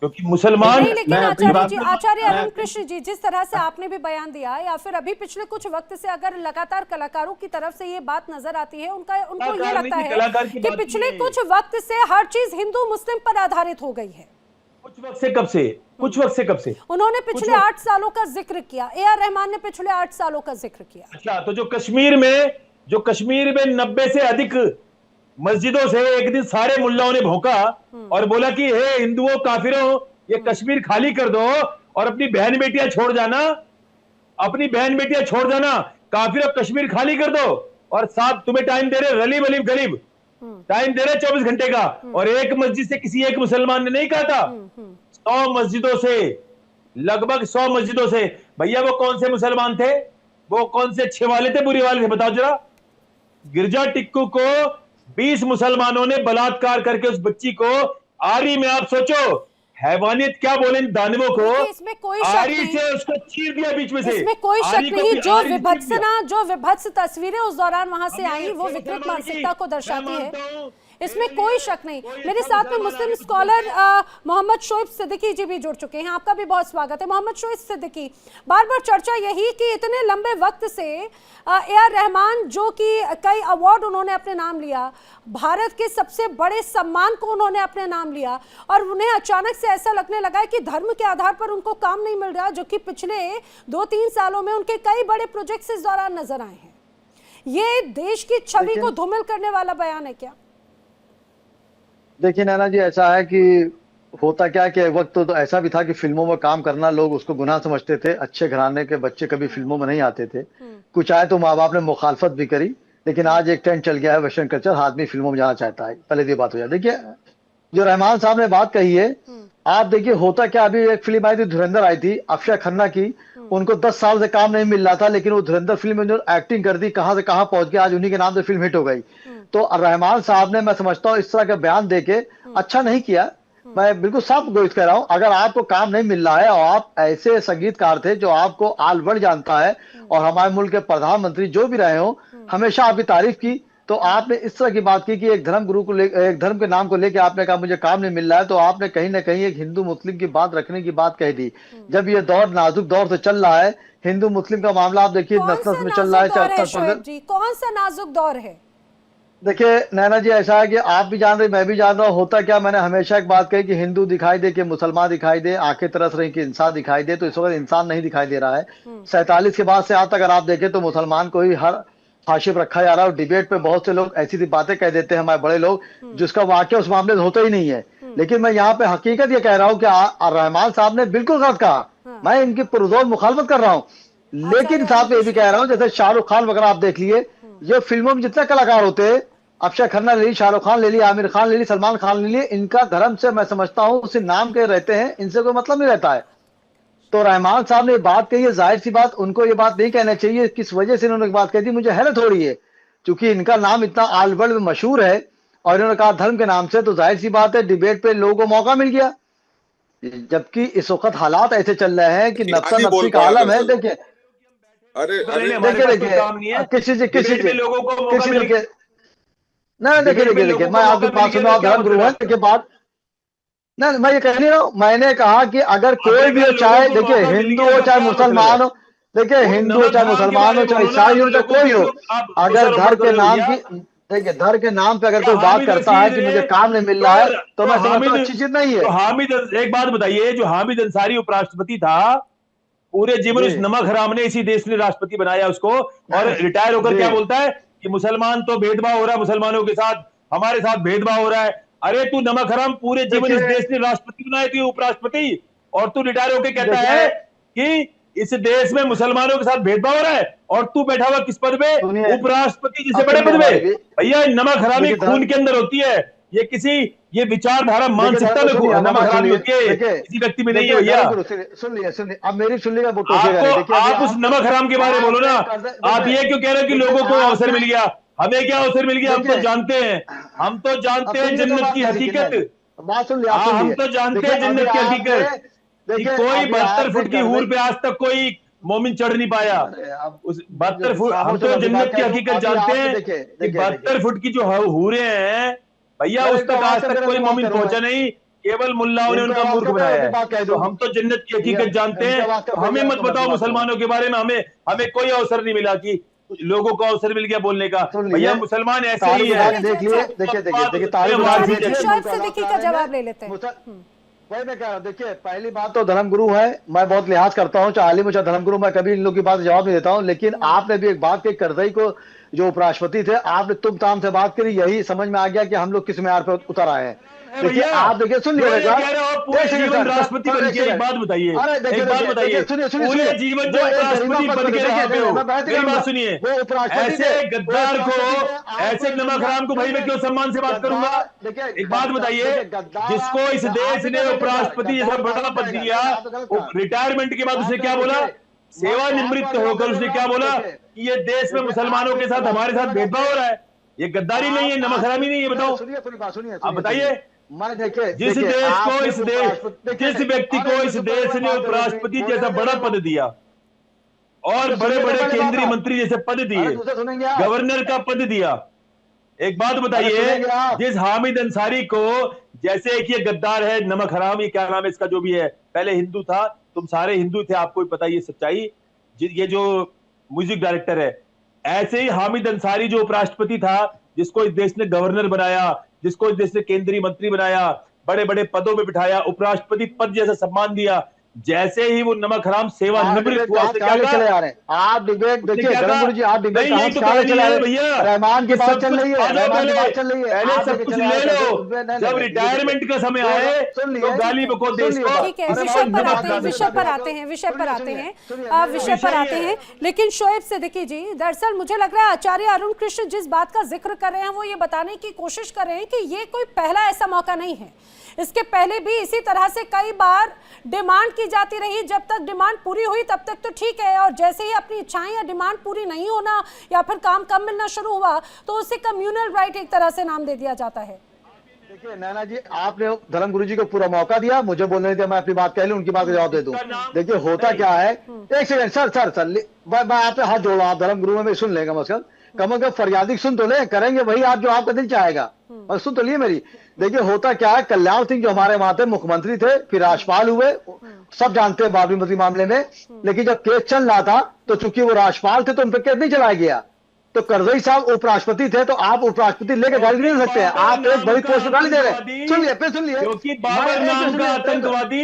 क्योंकि मुसलमान नहीं, लेकिन मैं अपनी आचार्य बात जी, में- आचार्य मैं- अरुण कृष्ण जी, जिस तरह से आपने भी बयान दिया, या फिर अभी पिछले कुछ वक्त से अगर लगातार कलाकारों की तरफ से ये बात नजर आती है, उनको ये कलाकार लगता नहीं, है कलाकार की कि बात पिछले नहीं है। कुछ वक्त से हर चीज हिंदू मुस्लिम पर आधारित हो गई है। कुछ वक्त से कब से? कुछ वक्त से कब से? उन्होंने पिछले 8 सालों का जिक्र किया, ए.आर. रहमान ने पिछले 8 सालों का जिक्र किया। अच्छा, तो जो कश्मीर में 90 से अधिक मस्जिदों से एक दिन सारे मुल्लाओं ने भौंका और बोला कि हे हिंदुओं, काफिरों, ये कश्मीर खाली कर दो और अपनी बहन बेटियां छोड़ जाना, अपनी बहन बेटियां छोड़ जाना, काफिरों कश्मीर खाली कर दो। और साथ तुम्हें टाइम दे रहे, रलीब अलीब गरीब टाइम दे रहे 24 घंटे का। और एक मस्जिद से किसी एक मुसलमान ने नहीं कहा था, 100 मस्जिदों से, लगभग 100 मस्जिदों से। भैया वो कौन से मुसलमान थे? वो कौन से अच्छे वाले थे, बुरे वाले थे? बताओ जरा। गिरजा टिक्कू को 20 मुसलमानों ने बलात्कार करके उस बच्ची को आरी में, आप सोचो हैवानियत क्या बोले इन दानवों को, देखिए, इसमें कोई शक आरी नहीं, से उसको चीर दिया बीच में से। इसमें कोई आरी शक को नहीं। भी जो आरी से चीर दिया। जो विभत्स तस्वीरें उस दौरान वहां से अब आई, मैं वो एक विकृत मुसलमान मानसिकता को की, दर्शाती मैं है। मानता हूं, इसमें मेरे कोई लिए शक नहीं। कोई मेरे ऐसा साथ में मुसलमान मुस्लिम आगे कुछ स्कॉलर बोलता है। मोहम्मद शोएब सिद्दीकी जी भी जुड़ चुके हैं। आपका भी बहुत स्वागत है मोहम्मद शोएब सिद्दीकी। बार बार चर्चा यही कि इतने लंबे वक्त से ए.आर. रहमान, जो कि कई अवार्ड उन्होंने अपने नाम लिया, भारत के सबसे बड़े सम्मान को उन्होंने अपने नाम लिया, और उन्हें अचानक से ऐसा लगने लगा है कि धर्म के आधार पर उनको काम नहीं मिल रहा, जो कि पिछले 2-3 सालों में उनके कई बड़े प्रोजेक्ट्स इस दौरान नजर आए हैं। ये देश की छवि को धूमिल करने वाला बयान है क्या? देखिए नैना जी, ऐसा है कि होता क्या कि एक वक्त तो ऐसा भी था कि फिल्मों में काम करना लोग उसको गुनाह समझते थे। अच्छे घराने के बच्चे कभी फिल्मों में नहीं आते थे। कुछ आए तो माँ बाप ने मुखालफत भी करी, लेकिन आज एक ट्रेंड चल गया है वेस्टर्न कल्चर, आदमी फिल्मों में जाना चाहता है। पहले ये बात हो जाए। देखिए, जो रहमान साहब ने बात कही है, आप देखिए होता क्या, अभी एक फिल्म आई थी, धुरंधर आई थी अक्षय खन्ना की। उनको 10 साल से काम नहीं मिल रहा था, लेकिन वो धुरंधर फिल्म में जो एक्टिंग कर दी, कहां से कहां पहुंच गया, आज उन्हीं के नाम से फिल्म हिट हो गई। तो रहमान साहब ने, मैं समझता हूँ, इस तरह का बयान देके अच्छा नहीं किया। मैं बिल्कुल साफ गोश्त कह रहा हूँ, अगर आपको काम नहीं मिल रहा है और आप ऐसे संगीतकार थे जो आपको आल वर्ल्ड जानता है, और हमारे मुल्क के प्रधानमंत्री जो भी रहे हो हमेशा आपकी तारीफ की, तो आपने इस तरह की बात की कि एक धर्म गुरु को एक धर्म के नाम को लेकर आपने कहा मुझे काम नहीं मिल रहा है, तो आपने कहीं ना कहीं एक हिंदू मुस्लिम की बात रखने की बात कह दी। जब ये दौर नाजुक दौर से चल रहा है, हिंदू मुस्लिम का मामला आप देखिए नस नस में चल रहा है। शोएब जी, कौन सा नाजुक दौर है? देखिए नैना जी, ऐसा है कि आप भी जान रहे, मैं भी जान रहा हूँ। होता क्या, मैंने हमेशा एक बात कही कि हिंदू दिखाई दे कि मुसलमान दिखाई दे, आंखें तरस रही कि इंसान दिखाई दे, तो इस वक्त इंसान नहीं दिखाई दे रहा है। 47 के बाद से आज तक अगर आप देखें तो मुसलमान को ही हर फांसी पर रखा जा रहा है। और डिबेट पे बहुत से लोग ऐसी बातें कह देते हैं, हमारे बड़े लोग, जिसका वाक्य उस मामले में होता ही नहीं है। लेकिन मैं यहाँ पे हकीकत ये कह रहा हूँ कि रहमान साहब ने बिल्कुल गलत कहा, मैं इनकी पुरजोर मुखालफत कर रहा हूँ। लेकिन साहब ये भी कह रहा हूँ, जैसे शाहरुख खान वगैरह आप देख लिए, ये फिल्मों में जितने कलाकार होते हैं, अक्षय खन्ना ले ली, शाहरुख खान ले ली, आमिर खान ले ली, सलमान खान ले ली, इनका धर्म से मैं समझता हूँ उसी नाम के रहते हैं, इनसे कोई मतलब नहीं रहता है। तो रहमान साहब ने बात कही है, जाहिर सी बात उनको ये बात नहीं कहना चाहिए। किस वजह से इन्होंने बात कही थी मुझे हैरत हो रही है, क्योंकि इनका नाम इतना आल वर्ल्ड में मशहूर है और इन्होंने कहा धर्म के नाम से, तो जाहिर सी बात है डिबेट पे लोगों को मौका मिल गया। जबकि इस वक्त हालात ऐसे चल रहे हैं कि नफ्सा नफ्सी का आलम है। देखिए अरे हमारे पास कोई काम नहीं है, डिबेट में लोगों को मौका मिल गया। ना देखिए मैं आपकी बात सुन रहा हूँ धर्म गुरु है, देखिए बात ना, मैं ये कह नहीं रहा हूँ, मैंने कहा कि अगर कोई भी हो, चाहे देखिए हिंदू हो चाहे मुसलमान हो, देखिए हिंदू हो चाहे मुसलमान हो चाहे ईसाई हो चाहे कोई हो, अगर धर्म के नाम की, देखिए धर्म के नाम पे अगर कोई बात करता है कि मुझे काम नहीं मिल रहा है, तो मैं समझता हूँ अच्छी चीज नहीं है। हामिद, एक बात बताइए, जो हामिद अंसारी उपराष्ट्रपति था, पूरे जीवन उस नमक हराम ने इसी देश ने राष्ट्रपति बनाया उसको, और रिटायर होकर क्या बोलता है कि मुसलमान तो भेदभाव हो रहा है, मुसलमानों के साथ हमारे साथ भेदभाव हो रहा है। अरे तू नमक हराम, पूरे जीवन इस देश ने राष्ट्रपति बनाए थे उपराष्ट्रपति, और तू रिटायर होकर कहता है कि इस देश में मुसलमानों के साथ भेदभाव हो रहा है, और तू बैठा हुआ किस पद पे? उपराष्ट्रपति जिसे बड़े पद में। भैया नमक हरामी खून के अंदर होती है, ये किसी ये विचारधारा मानसिकता में नमक हरामी होती है, किसी व्यक्ति में नहीं है भैया। सुनिए अब मेरी सुनिएगा, आप उस नमक हराम के बारे में बोलो ना। आप ये क्यों कह रहे हो कि लोगों को अवसर मिल गया? हमें क्या अवसर मिल गया? हम तो जानते हैं जन्नत की हकीकत। हम तो जानते हैं जन्नत की हकीकत कि कोई 72 फुट की हूर पे आज तक कोई मोमिन चढ़ नहीं पाया। उस 72 फुट, हम तो जन्नत की हकीकत जानते हैं कि 72 फुट की जो हूरें हैं भैया, उस तक आज तक कोई मोमिन पहुंचा नहीं, केवल मुल्लाओं ने उनका मूर्ख बनाया है। तो हम तो जन्नत की हकीकत जानते हैं, तो हमें मत बताओ मुसलमानों के बारे में। हमें कोई अवसर नहीं मिला कि लोगों को अवसर मिल गया बोलने का। भैया मुसलमान ऐसे ही है। देखिए सिद्दीकी का जवाब ले लेते हैं। वही मैं कह रहा हूँ, देखिए पहली बात तो धर्मगुरु है, मैं बहुत लिहाज करता हूँ, चाहे आलिम हो चाहे धर्मगुरु, मैं कभी इन लोगों की बात जवाब नहीं देता हूँ। लेकिन आपने भी एक बात की, करजई को जो उपराष्ट्रपति थे, आपने तुम ताम से बात करी, यही समझ में आ गया कि हम लोग किस मेयार पर उतर आए हैं। देखिए आप देखिए, सुन लीजिए राष्ट्रपति बन के एक बात बताइए, पूरे जीवन जो राष्ट्रपति बन के रहे हो, मेरी बात सुनिए, ऐसे गद्दार को, ऐसे नमक हराम को भाई मैं क्यों सम्मान से बात करूंगा? एक बात बताइए, जिसको इस देश ने उपराष्ट्रपति जैसा बड़ा पद दिया, रिटायरमेंट के बाद उसने क्या बोला? सेवानिवृत्त होकर उसने क्या बोला कि ये देश में मुसलमानों के साथ हमारे साथ भेदभाव हो रहा है। ये गद्दारी नहीं है, नमक हरामी नहीं है, बताओ आप बताइए। जिस देश को जिस व्यक्ति को इस देश ने उपराष्ट्रपति जैसा बड़ा पद दिया और बड़े बड़े केंद्रीय मंत्री जैसे पद दिए, गवर्नर का पद दिया, एक बात बताइए, जिस हामिद अंसारी को, जैसे एक ये गद्दार है, नमक हराम, ये क्या नाम है इसका, जो भी है, पहले हिंदू था, तुम सारे हिंदू थे, आपको भी पता ये सच्चाई, ये जो म्यूजिक डायरेक्टर है, ऐसे ही हामिद अंसारी जो उपराष्ट्रपति था, जिसको इस देश ने गवर्नर बनाया, जिसको इस देश ने केंद्रीय मंत्री बनाया, बड़े बड़े पदों में बिठाया, उपराष्ट्रपति पद जैसा सम्मान दिया, जैसे ही वो नमक हराम सेवानिवृत्त हुआ, चले आ रहे हैं आप डिबेट। देखिए धर्मगुरु जी, आप डिबेट भैया, रहमान की बात चल रही है, रहमान की बात चल रही है, पहले सब कुछ ले लो, जब रिटायरमेंट का समय आए तो गाली बको देश को। ठीक है, विषय पर आते हैं। लेकिन शोएब सिद्दीकी जी, दरअसल मुझे लग रहा है आचार्य अरुण कृष्ण जिस बात का जिक्र कर रहे हैं, वो ये बताने की कोशिश कर रहे हैं कि ये कोई पहला ऐसा मौका नहीं है, इसके पहले भी इसी तरह से कई बार डिमांड की जाती रही, जब तक डिमांड पूरी हुई तब तक तो ठीक है, और जैसे ही अपनी इच्छाएं या डिमांड पूरी नहीं होना या फिर काम कम मिलना शुरू हुआ तो उसे कम्युनल राइट एक तरह से नाम दे दिया जाता है। देखिए नैना जी, आपने धर्मगुरु जी को पूरा मौका दिया, मुझे बोलने दिया, मैं अपनी बात कह लूं, उनकी बात का जवाब दे दूं। देखिए होता क्या है, एक सेकंड सर मैं आपसे हाथ जोड़ रहा हूं, धर्मगुरु में सुन लेगा मसल, कम से कम फरियादी सुन तो ले, करेंगे वही आप जो आपका दिल चाहेगा, और सुन तो लिए मेरी। देखिए होता क्या है, कल्याण सिंह जो हमारे वहां थे मुख्यमंत्री थे, फिर राज्यपाल हुए, सब जानते हैं बाबरी मस्जिद मामले में, लेकिन जब केस चल रहा था तो चूंकि वो राज्यपाल थे तो उन पर केस नहीं चलाया गया, तो करजई साहब उपराष्ट्रपति थे, तो आप उपराष्ट्रपति लेकर गाली नहीं दे सकते हैं, आप एक बड़ी पोस्ट गाली दे रहे हैं। सुनिए क्योंकि बाबर नाम का आतंकवादी,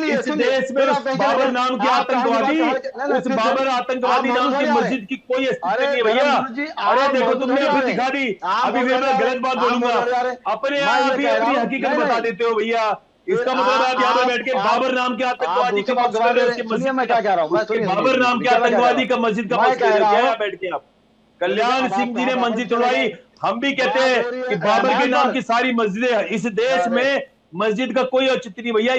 इस देश में बाबर नाम के आतंकवादी, उस बाबर आतंकवादी नाम की मस्जिद की कोई स्थिति नहीं भैया। अरे देखो तुमने अभी दिखा दी, अभी फिर मैं गलत बात बोलूंगा, अपने आप ही अपनी हकीकत बता देते हो भैया। इसका मतलब आप यहाँ पर बैठ के बाबर नाम के आतंकवादी का पक्ष कर रहे हो, मैं क्या कह रहा हूँ, बाबर नाम के आतंकवादी का मस्जिद का पक्ष कर रहे हो बैठ के आप। कल्याण सिंह जी ने मस्जिद तोड़वाई, हम भी कहते हैं कि बाबर के नाम की सारी मस्जिदें, इस देश में मस्जिद का कोई औचित्य नहीं भैया।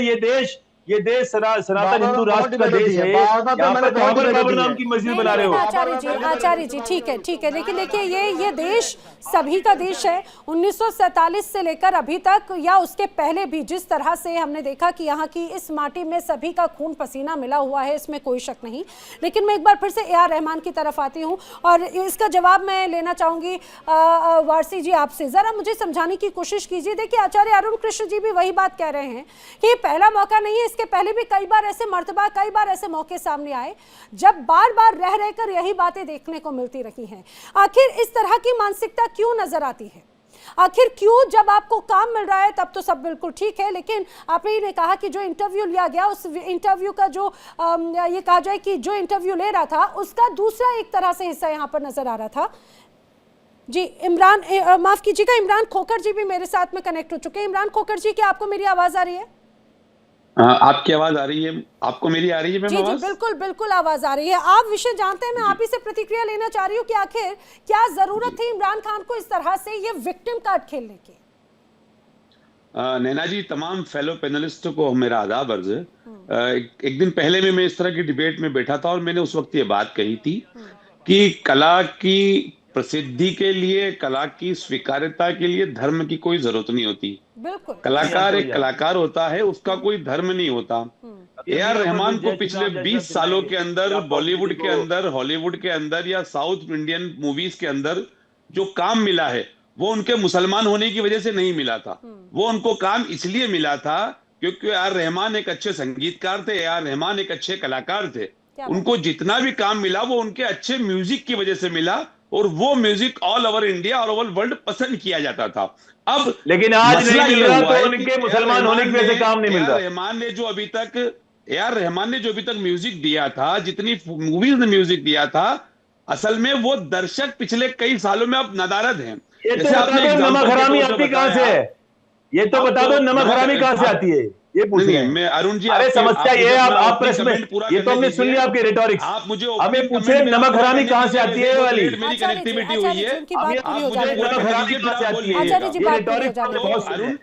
ये देश सनातन हिंदू राष्ट्र का देश है। यहाँ पर बाबर नाम की मस्जिद बना रहे हो। आचार्य जी ठीक है, लेकिन देखिए ये देश सभी का देश है। 1947 से लेकर अभी तक या उसके पहले भी जिस तरह से हमने देखा कि यहाँ की इस माटी में सभी का खून पसीना मिला हुआ है, इसमें कोई शक नहीं। लेकिन मैं एक बार फिर से ए.आर. रहमान की तरफ आती हूँ और इसका जवाब मैं लेना चाहूंगी वारसी जी आपसे। जरा मुझे समझाने की कोशिश कीजिए। देखिए आचार्य अरुण कृष्ण जी भी वही बात कह रहे हैं कि ये पहला मौका नहीं है, इसके पहले भी कई बार ऐसे मर्तबा कई बार ऐसे मौके सामने आए जब बार बार रह रहकर यही बातें देखने को मिलती रही हैं। आखिर इस तरह की मानसिकता क्यों नजर आती है? आखिर क्यों जब आपको काम मिल रहा है तब तो सब बिल्कुल ठीक है, लेकिन आपने ने कहा कि जो इंटरव्यू लिया गया उस इंटरव्यू का जो ये कहा जाए कि जो इंटरव्यू ले रहा था उसका दूसरा एक तरह से हिस्सा यहाँ पर नजर आ रहा था। जी इमरान माफ कीजिएगा, इमरान खोखर जी भी मेरे साथ में कनेक्ट हो चुके हैं। इमरान खोखर जी, क्या आपको मेरी आवाज आ रही है? आपकी आवाज आ रही है, आपको मेरी आ रही है? जी बिल्कुल बिल्कुल आवाज आ रही है। आप विषय जानते हैं, मैं आप ही से प्रतिक्रिया लेना चाह रही हूँ कि आखिर क्या जरूरत थी इमरान खान को इस तरह से ये विक्टिम कार्ड खेलने की? नैना जी, तमाम फेलो पैनलिस्टों को मेरा आदाब अर्ज है। एक दिन पहले मैं इस तरह की डिबेट में बैठा था और मैंने उस वक्त ये बात कही थी कि कला की प्रसिद्धि के लिए, कला की स्वीकार्यता के लिए धर्म की कोई जरूरत नहीं होती। कलाकार एक कलाकार होता है, उसका कोई धर्म नहीं होता। ए.आर. रहमान को पिछले 20 सालों के अंदर बॉलीवुड के अंदर, हॉलीवुड के अंदर या साउथ इंडियन मूवीज के अंदर जो काम मिला है वो उनके मुसलमान होने की वजह से नहीं मिला था। वो उनको काम इसलिए मिला था क्योंकि ए.आर. रहमान एक अच्छे संगीतकार थे, ए.आर. रहमान एक अच्छे कलाकार थे। उनको जितना भी काम मिला वो उनके अच्छे म्यूजिक की वजह से मिला और वो म्यूजिक ऑल ओवर इंडिया और ओवर वर्ल्ड पसंद किया जाता था। अब लेकिन आज नहीं मिल रहा तो उनके मुसलमान होने की वजह से काम नहीं मिल रहा। रहमान ने जो अभी तक ए.आर. रहमान ने जो अभी तक म्यूजिक दिया था, जितनी मूवीज ने म्यूजिक दिया था, असल में वो दर्शक पिछले कई सालों में अब नदारद हैं। ये तो बता दो नमक हरामी आती कहां से है? ये तो बता दो नमक हरामी कहां से आती है? ये पूछ रहे हैं। मैं अरुण जी, अरे समस्या ये आप प्रश्न में, ये तो हमने सुन लिया आपकी रिटोरिक्स। आप मुझे हमें पूछे नमक हरामी कहां से आती है? वाली मेरी कनेक्टिविटी हुई है। आप मुझे नमक हरामी कहां से आती है? ये रिटोरिक्स बहुत अरुण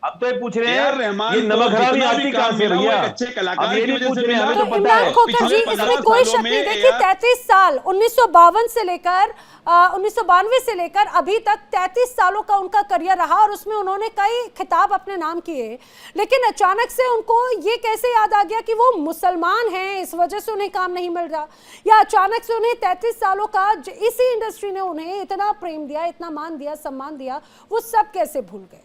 अब तो ये पूछ रहे हैं ये नमक हरामी आती कहां से भैया? अब ये नहीं पूछ रहे, हमें तो पता है। खोखर जी, इसमें कोई शक नहीं। देखिए 33 साल 1952 से लेकर 1992 से लेकर अभी तक 33 सालों का उनका करियर रहा और उसमें उन्होंने कई खिताब अपने नाम किए, लेकिन अचानक से उनको ये कैसे याद आ गया कि वो मुसलमान हैं, इस वजह से उन्हें काम नहीं मिल रहा, या अचानक से उन्हें 33 सालों का इसी इंडस्ट्री ने उन्हें इतना प्रेम दिया, इतना मान दिया, सम्मान दिया, वो सब कैसे भूल गए?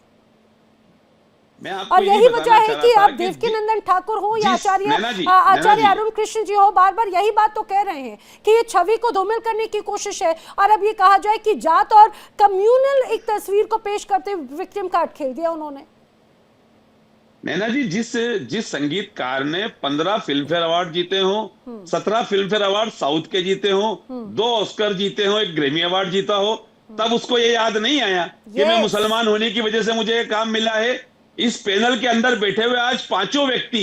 और यही वजह है कि आप देवकीनंदन ठाकुर हो या आचार्य अरुण कृष्ण जी हो, बार बार यही बात तो कह रहे हैं कि ये छवि को धूमिल करने की कोशिश है और अब ये कहा जाए कि जात और कम्युनल एक तस्वीर को पेश करते हुए विक्टिम कार्ड खेल दिया उन्होंने। नैना जी, जिस संगीतकार ने 15 फिल्म फेयर अवार्ड जीते हो, 17 फिल्म फेयर अवार्ड साउथ के जीते हो, 2 ऑस्कर जीते हो, 1 ग्रैमी अवार्ड जीता हो, तब उसको ये याद नहीं आया कि मैं मुसलमान होने की वजह से मुझे ये काम मिला है। इस पैनल के अंदर बैठे हुए आज 5 व्यक्ति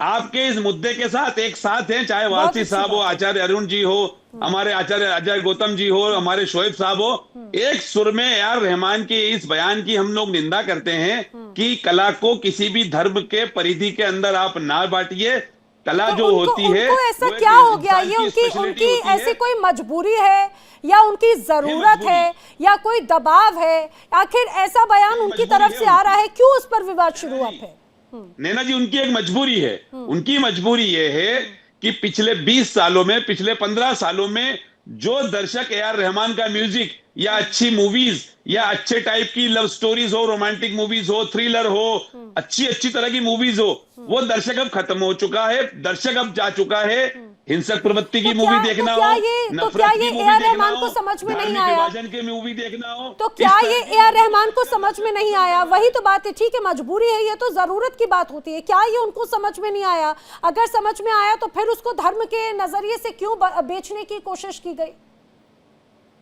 आपके इस मुद्दे के साथ एक साथ हैं, चाहे वासी साहब हो, आचार्य अरुण जी हो, हमारे आचार्य अजय गौतम जी हो, हमारे शोएब साहब हो, एक सुर में ए.आर. रहमान के इस बयान की हम लोग निंदा करते हैं कि कला को किसी भी धर्म के परिधि के अंदर आप ना बांटिए। कला तो जो होती है ऐसा क्या हो गया? ये उनकी ऐसी कोई मजबूरी है या उनकी जरूरत है या कोई दबाव है? आखिर ऐसा बयान उनकी तरफ से आ रहा है, क्यों उस पर विवाद शुरू हुआ है? नैना जी, उनकी एक मजबूरी है। उनकी मजबूरी ये है कि पिछले 20 सालों में, पिछले 15 सालों में जो दर्शक ए.आर. रहमान का म्यूजिक या अच्छी मूवीज या अच्छे टाइप की लव स्टोरीज हो, रोमांटिक मूवीज हो, थ्रिलर हो, अच्छी तरह की मूवीज हो, वो दर्शक अब खत्म हो चुका है। दर्शक अब जा चुका है हिंसक प्रवृत्ति की मूवी देखना हो, नफरत की मूवी देखना हो, को समझ में नहीं आया, विभाजन की मूवी देखना हो, तो क्या ये ए.आर. रहमान को समझ में नहीं आया? वही तो बात है। ठीक है, मजबूरी है, ये तो जरूरत की बात होती है। क्या ये उनको समझ में नहीं आया? अगर समझ में आया तो फिर उसको धर्म के नजरिए से क्यों बेचने की कोशिश की गई?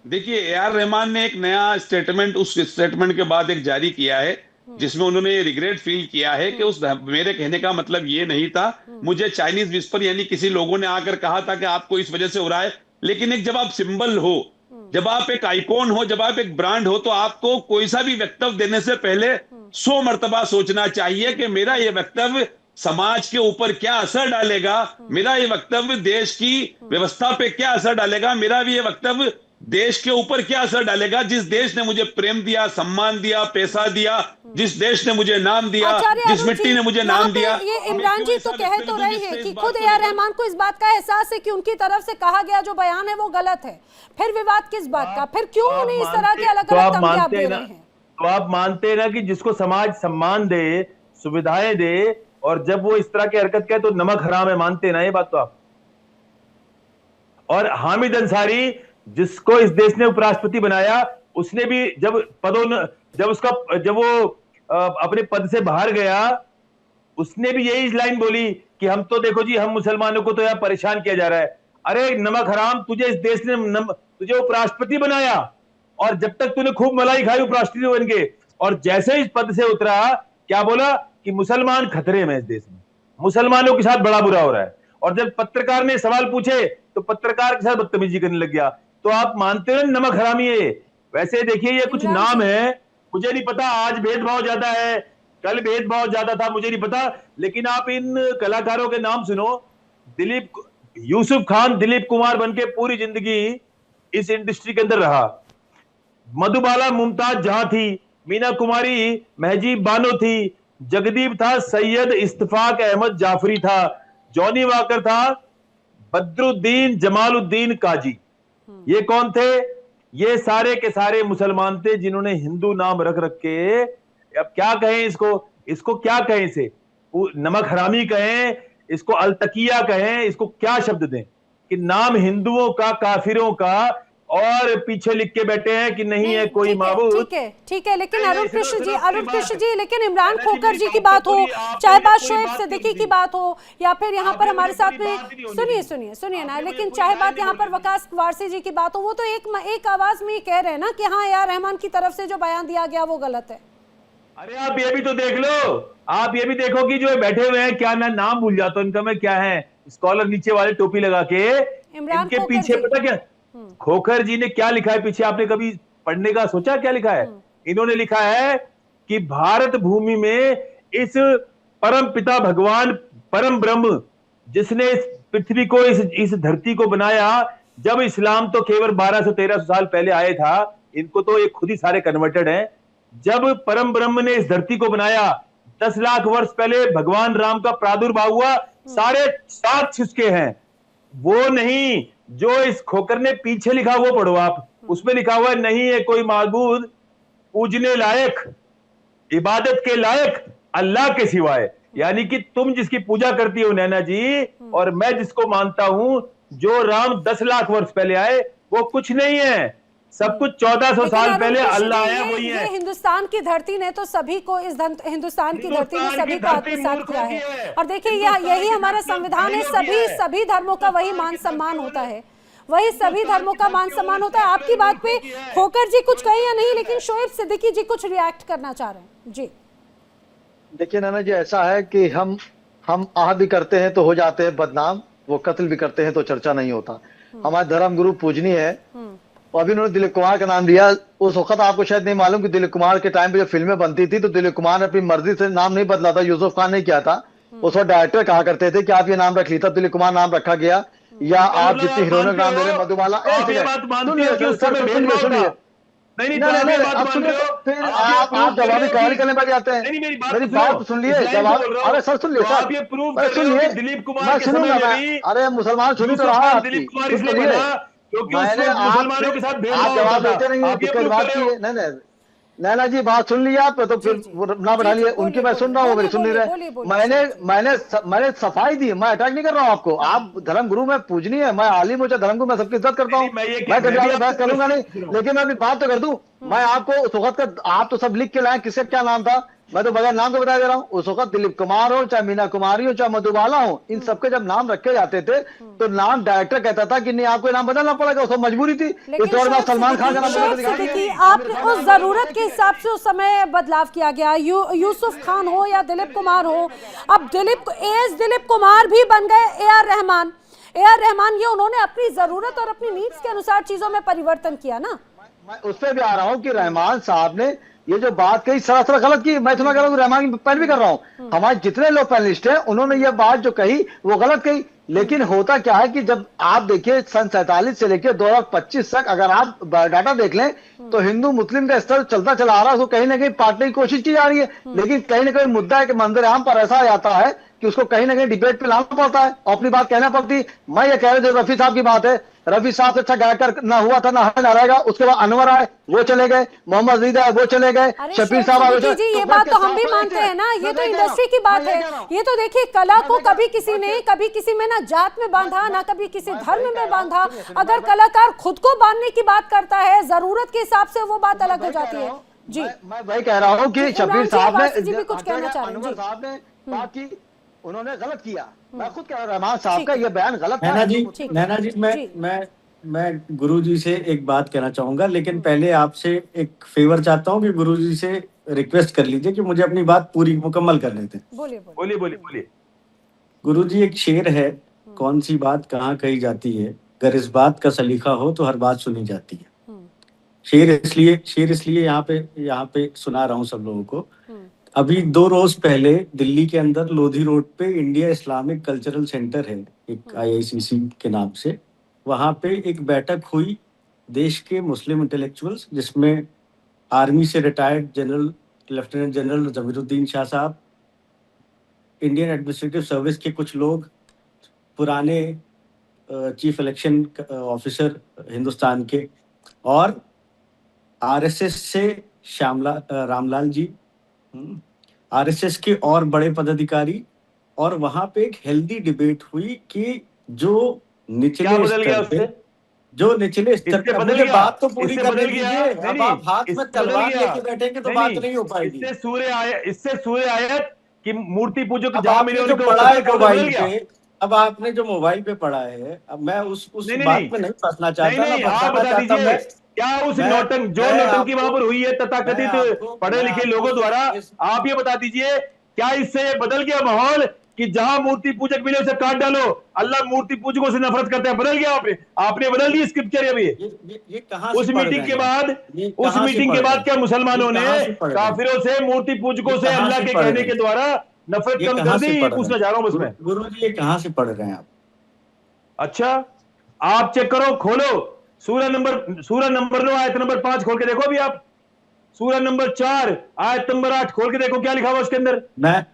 देखिए, ए.आर. रहमान ने एक नया स्टेटमेंट उस स्टेटमेंट के बाद एक जारी किया है जिसमें उन्होंने रिग्रेट फील किया है कि मेरे कहने का मतलब ये नहीं था, मुझे चाइनीज विस्पर यानी किसी लोगों ने आकर कहा था कि आपको इस वजह से हो रहा है। लेकिन एक जब आप सिंबल हो, जब आप एक आइकॉन हो, जब आप एक ब्रांड हो, तो आपको कोई सा भी वक्तव्य देने से पहले 100 मर्तबा सोचना चाहिए कि मेरा ये वक्तव्य समाज के ऊपर क्या असर डालेगा, मेरा ये वक्तव्य देश की व्यवस्था पे क्या असर डालेगा, मेरा भी ये वक्तव्य देश के ऊपर क्या असर डालेगा। जिस देश ने मुझे प्रेम दिया, सम्मान दिया, पैसा दिया, जिस देश ने मुझे नाम दिया, जिस मिट्टी ने मुझे नाम दिया। ये इमरान जी तो कह तो रहे हैं कि खुद ए आर रहमान को इस बात का एहसास है कि उनकी तरफ से कहा गया जो बयान है वो गलत है, फिर विवाद किस बात का, फिर क्यों उन्हें इस तरह के अलग अलग तमगियात दे रहे हैं? तो आप मानते हैं ना कि जिसको समाज सम्मान दे, सुविधाएं दे, और जब वो इस तरह की हरकत करे तो नमक हराम है, मानते ना ये बात तो आप। और हामिद अंसारी जिसको इस देश ने उपराष्ट्रपति बनाया, उसने भी जब वो अपने पद से बाहर गया, उसने भी यही लाइन बोली कि हम तो देखो जी, हम मुसलमानों को तो यहाँ परेशान किया जा रहा है। अरे नमक हराम, तुझे इस देश ने तुझे उपराष्ट्रपति बनाया, और जब तक तूने खूब मलाई खाई उपराष्ट्रपति बन के, और जैसे इस पद से उतरा क्या बोला कि मुसलमान खतरे में, इस देश में मुसलमानों के साथ बड़ा बुरा हो रहा है। और जब पत्रकार ने सवाल पूछे तो पत्रकार के साथ बदतमीजी करने लग गया। तो आप मानते हो नमक हरामी है। वैसे देखिए ये कुछ नाम है, मुझे नहीं पता आज भेदभाव ज्यादा है, कल भेदभाव ज्यादा था, मुझे नहीं पता, लेकिन आप इन कलाकारों के नाम सुनो। यूसुफ खान दिलीप कुमार बनके पूरी जिंदगी इस इंडस्ट्री के अंदर रहा। मधुबाला मुमताज जहां थी, मीना कुमारी महजीब बानो थी, जगदीप था, सैयद इस्तफाक अहमद जाफरी था, जॉनी वॉकर था, बदरुद्दीन जमालुद्दीन काजी। ये कौन थे? ये सारे के सारे मुसलमान थे जिन्होंने हिंदू नाम रख के, अब क्या कहें इसको क्या कहें, इसे नमक हरामी कहें, इसको अलतकिया कहें, इसको क्या शब्द दें कि नाम हिंदुओं का, काफिरों का, और पीछे लिख के बैठे हैं कि नहीं है कोई माबूद। ठीक है, लेकिन अरुण कृष्ण जी, लेकिन इमरान खोखर जी की बात हो, चाहे बात शोएब सिद्दीकी की बात हो, या फिर यहाँ पर हमारे साथ में सुनिए ना, लेकिन चाहे बात यहाँ पर वकास वारसी जी की बात हो, वो तो एक आवाज में कह रहे हैं ना कि हाँ ए आर रहमान की तरफ से जो बयान दिया गया वो गलत है। अरे आप ये भी तो देख लो, आप ये भी देखो कि जो बैठे हुए हैं, क्या नाम भूल जाता हूं इनका मैं, क्या है स्कॉलर नीचे वाले टोपी लगा के, इनके पीछे पता क्या खोखर जी ने क्या लिखा है पीछे, आपने कभी पढ़ने का सोचा क्या लिखा है? इन्होंने लिखा है कि भारत भूमि में इस परम पिता भगवान परम ब्रह्म जिसने इस पृथ्वी को, इस धरती को बनाया, जब इस्लाम तो केवल 1200-1300 साल पहले आया था, इनको तो ये खुद ही सारे कन्वर्टेड हैं। जब परम ब्रह्म ने इस धरती को बनाया 10 लाख वर्ष पहले भगवान राम का प्रादुर्भाव हुआ, 7.5 उसके हैं, वो नहीं जो इस खोकर ने पीछे लिखा वो पढ़ो आप, उसमें लिखा हुआ नहीं है कोई माबूद पूजने लायक, इबादत के लायक अल्लाह के सिवाय। यानी कि तुम जिसकी पूजा करती हो नैना जी, और मैं जिसको मानता हूं, जो राम 10 लाख वर्ष पहले आए वो कुछ नहीं है, सब कुछ 1400 साल पहले अल्लाह आया वही है। हिंदुस्तान की धरती ने तो सभी को, इस हिंदुस्तान की धरती ने सभी को आत्मसात किया है, और देखिए यही हमारा संविधान है, सभी धर्मों का वही मान सम्मान होता है, वही सभी धर्मों का मान सम्मान होता है। आपकी बात पे खोकर जी कुछ कहें या नहीं, लेकिन शोएब सिद्दीकी जी कुछ रिएक्ट करना चाह रहे हैं जी। देखिए नैना जी, ऐसा है कि हम आह भी करते हैं तो हो जाते हैं बदनाम, वो कत्ल भी करते हैं तो चर्चा नहीं होता। हमारे धर्म गुरु पूजनीय है, और अभी उन्होंने दिलीप कुमार का नाम दिया। उस वक्त आपको शायद नहीं मालूम कि दिलीप कुमार के टाइम पे जो फिल्में बनती थी तो दिलीप कुमार ने अपनी मर्जी से नाम नहीं बदला था, यूसुफ खान ने किया था। उस वक्त डायरेक्टर कहा करते थे कि आप ये नाम रख लीजिए, दिलीप कुमार नाम रखा गया, या आप जितनी हीरोइनों का नाम ले रहे मधुबाला, फिर आप जवाबी कहानी करने बैठ जाते हैं। मेरी बात सुन लिए, जवाब, अरे सर सुन लिए सर, सुनिए दिलीप कुमार मैं सुनूंगा मैं, अरे मुसलमान सुनी तो रहा आपकी, मैंने आप जवाब देते नहीं है, बात की नहीं नैना जी बात सुन लिया आप, तो फिर ना बढ़ा लिए उनकी, मैं सुन रहा हूँ, मेरी सुन नहीं रहे। मैंने सफाई दी, मैं अटैक नहीं कर रहा हूँ आपको, आप धर्म गुरु में पूजनीय है, मैं आलिम हूँ, धर्म गुरु मैं सबकी इज्जत करता हूँ, मैं कभी आपसे बहस करूंगा नहीं, लेकिन मैं अपनी बात तो कर दूं। मैं आपको उस वक्त का, आप तो सब लिख के लाए, किसका क्या नाम था, मैं तो बगैर नाम को बता दे रहा हूँ। उस वक्त दिलीप कुमार हो, चाहे मीना कुमारी हो, चाहे मधुबाला हो, इन सबके जब नाम रखे जाते थे तो नाम डायरेक्टर कहता था कि नहीं आपको नाम बदलना पड़ेगा, उसको मजबूरी थी। इस दौर में सलमान खान का नाम, आप उस जरूरत के हिसाब से उस समय बदलाव किया गया, यूसुफ खान हो या दिलीप कुमार हो, अब दिलीप कुमार भी बन गए ए आर रहमान। ये उन्होंने अपनी जरूरत और अपनी नीड्स के अनुसार चीजों में परिवर्तन किया ना। मैं उस पर भी आ रहा हूँ कि रहमान साहब ने ये जो बात कही सरासर गलत की। मैं तुम्हें कह रहा हूँ रहमान की पैरवी कर रहा हूँ। हमारे जितने लोग पैनलिस्ट हैं उन्होंने ये बात जो कही वो गलत कही। लेकिन होता क्या है कि जब आप देखिए सन 47 से लेकर 2025 तक अगर आप डाटा देख लें तो हिंदू मुस्लिम का स्तर चलता चला आ रहा है, उसको कहीं ना कहीं बांटने की कोशिश की जा रही है। लेकिन कहीं ना कहीं मुद्दा है कि मंदिर आम पर ऐसा आ जाता है कि उसको कहीं ना कहीं डिबेट पे लाना पड़ता है और अपनी बात कहना पड़ती है। मैं ये कह रहा हूँ रफी साहब की बात है, रफी साहब से अच्छा गायकर ना हुआ था ना रहेगा। उसके बाद अनवर आए वो चले गए, मोहम्मद रीदा आए वो चले गए, शफीर साहब आए जी ये बात तो हम भी मानते हैं ना, ये तो इंडस्ट्री की बात है। ये तो देखिए कला को कभी किसी ने कभी किसी में ना जात में बांधा ना कभी किसी धर्म में बांधा। अगर कलाकार खुद को बांधने की बात करता है जरूरत के हिसाब से वो बात अलग हो जाती है। जी मैं वही कह रहा हूँ कि शफीर साहब ने भी कुछ कहना चाह रहे हैं। साहब ने बात की, उन्होंने गलत किया। मैं खुद कह रहा हूँ रहमान साहब का ये बयान गलत था। नैना जी मैं गुरुजी से एक बात कहना चाहूंगा, लेकिन पहले आपसे एक फेवर चाहता हूँ कि गुरुजी से रिक्वेस्ट कर लीजिए कि मुझे अपनी बात पूरी मुकम्मल करने दें। बोलिए। गुरुजी एक शेर है, कौन सी बात कहाँ कही जाती है, अगर इस बात का सलीका हो तो हर बात सुनी जाती है। शेर इसलिए यहाँ पे सुना रहा हूँ सब लोगों को। अभी 2 रोज पहले दिल्ली के अंदर लोधी रोड पे इंडिया इस्लामिक कल्चरल सेंटर है एक IICC के नाम से, वहां पे एक बैठक हुई देश के मुस्लिम इंटेलेक्चुअल्स, जिसमें आर्मी से retired general lieutenant general Zameeruddin Shah साहब, इंडियन एडमिनिस्ट्रेटिव सर्विस के कुछ लोग, पुराने चीफ इलेक्शन ऑफिसर हिंदुस्तान के, और RSS से रामलाल जी, RSS के और बड़े पदाधिकारी। और वहां पे एक हेल्दी डिबेट हुई कि जो निचले स्तर पे मुझे बात तो पूरी करने दीजिए। अब आप हाथ में तलवार लेके बैठेंगे तो बात नहीं हो पाएगी। इससे सूर्य आयत की मूर्ति पूजो की अब आपने जो मोबाइल पे पढ़ा है, अब मैं उस बात में नहीं फंसना चाहता। क्या उस नौटंकी वहां पर हुई है तथाकथित पढ़े लिखे लोगों द्वारा, आप ये बता दीजिए क्या इससे बदल गया माहौल कि जहां मूर्ति पूजक मिले उसे काट डालो, अल्लाह मूर्ति पूजकों से नफरत करते हैं? बदल गया आपने बदल दी स्क्रिप्चर। अभी ये कहां उस मीटिंग के बाद क्या मुसलमानों ने काफिरों से मूर्ति पूजकों से अल्लाह के कहने के द्वारा नफरत कम कर दी? ये पूछना चाह रहा हूं उसमें। गुरुजी ये कहां से पढ़ रहे हैं आप? अच्छा आप चेक करो, खोलो सूरह नंबर 9 आयत नंबर 5 खोल के देखो। अभी आप सूरह नंबर 4 आयत नंबर 8 खोल के देखो क्या लिखा हुआ उसके अंदर।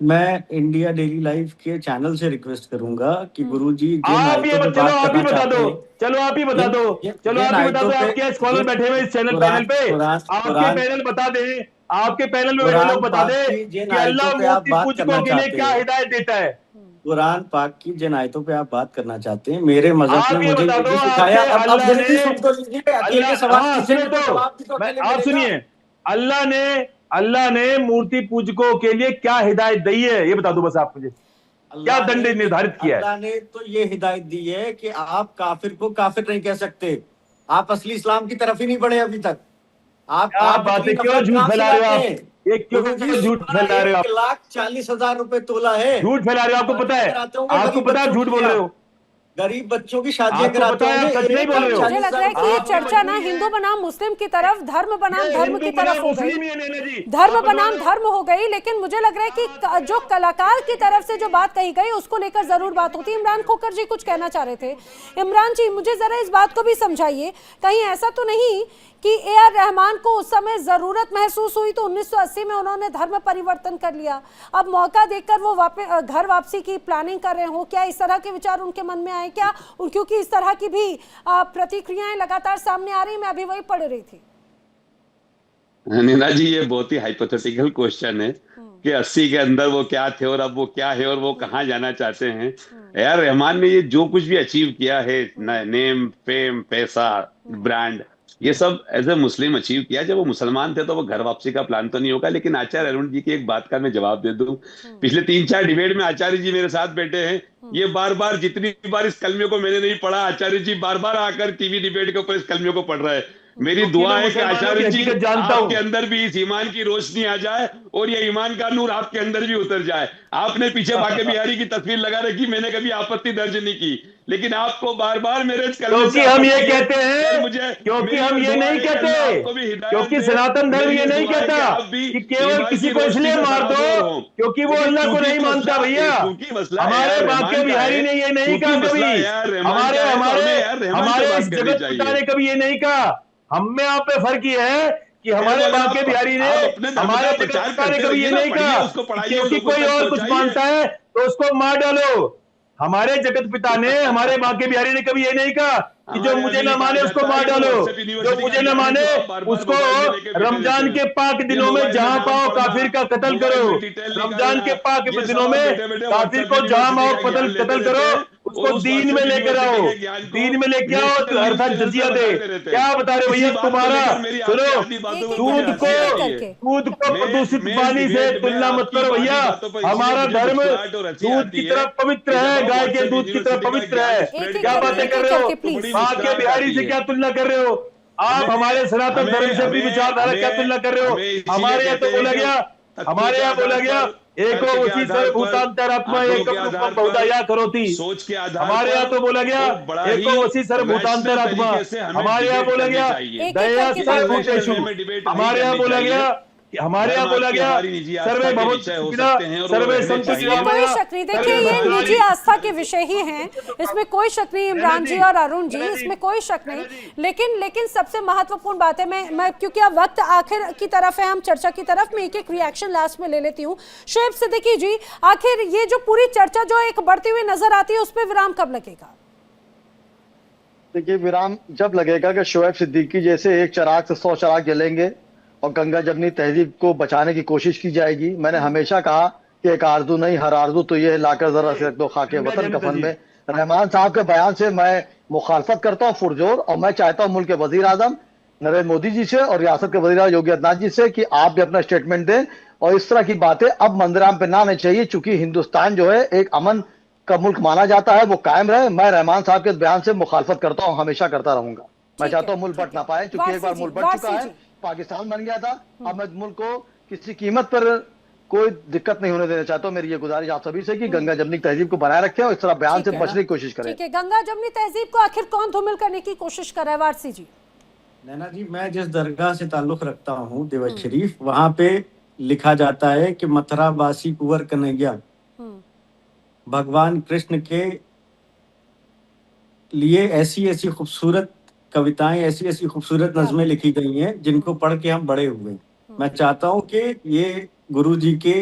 मैं इंडिया डेली लाइफ के चैनल से रिक्वेस्ट करूंगा कि गुरुजी आप ही बता दो। चलो आप ही बता दो। आपके स्कॉलर बैठे हुए इस चैनल पैनल पे, आपके पैनल बता दे, आपके पैनल में लोग बता दे कि अल्लाह मूर्ति पूजकों के लिए क्या हिदायत देता है। कुरान पाक की जिन आयतों पे आप बात करना चाहते हैं, मेरे मज़हब ने मुझे सिखाया। आप सुनिए, अल्लाह ने मूर्ति पूजकों के लिए क्या हिदायत दी है ये बता दो बस आप मुझे। क्या दंड निर्धारित किया है? अल्लाह ने तो ये हिदायत दी है कि आप काफिर को काफिर नहीं कह सकते। आप असली इस्लाम की तरफ ही नहीं बढ़े अभी तक। आप बातें क्यों झूठ फैला रहे हो? आप ये क्यों झूठ फैला रहे हो? 1,40,000 रुपए तोला है। झूठ फैला रहे हो, आपको पता है झूठ बोल रहे हो। गरीब बच्चों की शादियां कराते हैं। मुझे लग रहा है कि ये चर्चा ना हिंदू बनाम मुस्लिम की तरफ, धर्म बनाम धर्म की तरफ हो गई, धर्म बनाम धर्म हो गई। लेकिन मुझे लग रहा है कि जो कलाकार की तरफ से जो बात कही गई उसको लेकर जरूर बात होती है। इमरान खोकर जी कुछ कहना चाह रहे थे। इमरान जी मुझे जरा इस बात को भी समझाइए, कहीं ऐसा तो नहीं कि AR रहमान को उस समय जरूरत महसूस हुई तो 1980 में उन्होंने धर्म परिवर्तन कर लिया, अब मौका देखकर वो घर वापसी की प्लानिंग कर रहे हो? क्या इस तरह के विचार उनके मन में आए क्या? क्योंकि इस तरह की भी प्रतिक्रियाएं लगातार सामने आ रही, मैं अभी वही पढ़ रही थी। नीना जी ये बहुत ही हाइपोथेटिकल क्वेश्चन है कि 80 के अंदर वो क्या थे और अब वो क्या है और वो कहाँ जाना चाहते हैं। यार रहमान ने ये जो कुछ भी अचीव किया है, नेम, फेम, पैसा, ब्रांड, ये सब एज ए मुस्लिम अचीव किया। जब वो मुसलमान थे तो वो घर वापसी का प्लान तो नहीं होगा। लेकिन आचार्य अरुण जी की एक बात का मैं जवाब दे दूं, पिछले 3-4 डिबेट में आचार्य जी मेरे साथ बैठे हैं, ये बार जितनी बार इस कलमे को मैंने नहीं पढ़ा, आचार्य जी बार आकर टीवी डिबेट के ऊपर इस कलमे को पढ़ रहा है। मेरी दुआ है कि मुसलमानों की आचार्य जी हकीकत जानता हूं। आपके अंदर भी इस ईमान की रोशनी आ जाए और ये ईमान का नूर आपके अंदर भी उतर जाए। आपने पीछे बाके बिहारी की तस्वीर लगा रखी, मैंने कभी आपत्ति दर्ज नहीं की, लेकिन आपको बार बार मेरे क्योंकि हम ये कहते हैं, क्योंकि हम ये नहीं कहते, क्योंकि सनातन धर्म ये नहीं कहता कि केवल किसी को इसलिए मार दो क्योंकि वो अल्लाह को नहीं मानता। भैया हमारे बाके बिहारी ने ये नहीं कहा कभी, हमारे हमारे हमारे जगत पिता ने कभी ये नहीं कहा। हम में आप पे फर्क ये है कि हमारे बाके बिहारी ने, हमारे जगत पिता ने कभी ये नहीं कहा क्योंकि कोई और कुछ मानता है तो उसको मार डालो। हमारे जगत पिता ने, हमारे बाके बिहारी ने कभी ये नहीं कहा कि जो मुझे न माने उसको मार डालो, जो मुझे न माने उसको रमजान के पाक दिनों में जहां पाओ काफिर का कत्ल करो। रमजान के पाक दिनों में काफिर को जहां पाओ कत्ल करो, उसको दीन में लेकर आओ, दीन में लेके आओ तो अर्थात जजिया दे। क्या बता रहे भैया तुम्हारा? सुनो, दूध को प्रदूषित पानी से तुलना मत करो भैया। हमारा धर्म दूध की तरह पवित्र है, गाय के दूध की तरह पवित्र है। क्या बातें कर रहे हो? बाके बिहारी से क्या तुलना कर रहे हो आप? हमारे सनातन धर्म से अपनी विचारधारा क्या तुलना कर रहे हो? हमारे यहाँ तो बोला गया, हमारे यहाँ बोला गया एको उसी सर्वभूतांतरात्मा एकम रूपम बहुधा करोति। सोच के आधार हमारे यहाँ तो बोला गया एको उसी सर्वभूतांतरात्मा। हमारे यहाँ बोला गया दया सर्वभूतेषु। हमारे यहाँ बोला गया, हमारे यहाँ बोला गया सर्वे भवन्तु सुखिनः सर्वे सन्तु इसमें कोई शक नहीं। देखिए ये निजी आस्था के विषय ही हैं, इसमें कोई शक नहीं। इमरान जी और अरुण जी, इसमें कोई शक नहीं। लेकिन सबसे महत्वपूर्ण बात है, मैं क्योंकि अब वक्त आखिर की तरफ है, हम चर्चा की तरफ, मैं एक रिएक्शन लास्ट में ले लेती हूँ। शोएब सिद्दीकी जी, आखिर ये जो पूरी चर्चा जो एक बढ़ती हुई नजर आती है, उस पर विराम कब लगेगा? देखिए विराम जब लगेगा कि शोएब सिद्दीकी जैसे एक चिराग से 100 चिराग जलेंगे और गंगा जमनी तहजीब को बचाने की कोशिश की जाएगी। मैंने हमेशा कहा कि एक आरजू नहीं, हर आरजू तो ये लाकर जरा से रख दो खाके वतन कफन में। रहमान साहब के बयान से मैं मुखालफत करता हूँ पुरजोर, और मैं चाहता हूँ मुल्क के वजीर आजम नरेंद्र मोदी जी से और रियासत के वजीर योगी आदित्यनाथ जी से कि आप भी अपना स्टेटमेंट दें और इस तरह की बातें अब मंदिराम पे ना आनी चाहिए। चूंकि हिंदुस्तान जो है एक अमन का मुल्क माना जाता है, वो कायम रहे। मैं रहमान साहब के बयान से मुखालफत करता हूँ, हमेशा करता रहूंगा। मैं चाहता हूँ मुल्क बट ना पाए, क्योंकि एक बार मुल्क बट चुका है, पाकिस्तान बन गया था। अब मैं मुल्क को किसी कीमत पर कोई दिक्कत नहीं होने देना चाहता हूं। मेरी ये गुजारिश आप सभी से कि गंगा जमनी तहजीब को बनाए रखें और इस तरह बयान से बचने की कोशिश करें। ठीक है, गंगा जमनी तहजीब को आखिर कौन धूमिल करने की कोशिश कर रहा है? वारसी जी। नैना जी, मैं जिस दरगाह से ताल्लुक रखता हूँ देवत शरीफ, वहां पे लिखा जाता है कि मथुरा बासी कुंवर कन्हैया भगवान कृष्ण के लिए ऐसी ऐसी खूबसूरत कविताएं, ऐसी ऐसी खूबसूरत नज़में लिखी गई हैं जिनको पढ़ के हम बड़े हुए। मैं चाहता हूं कि ये गुरु जी के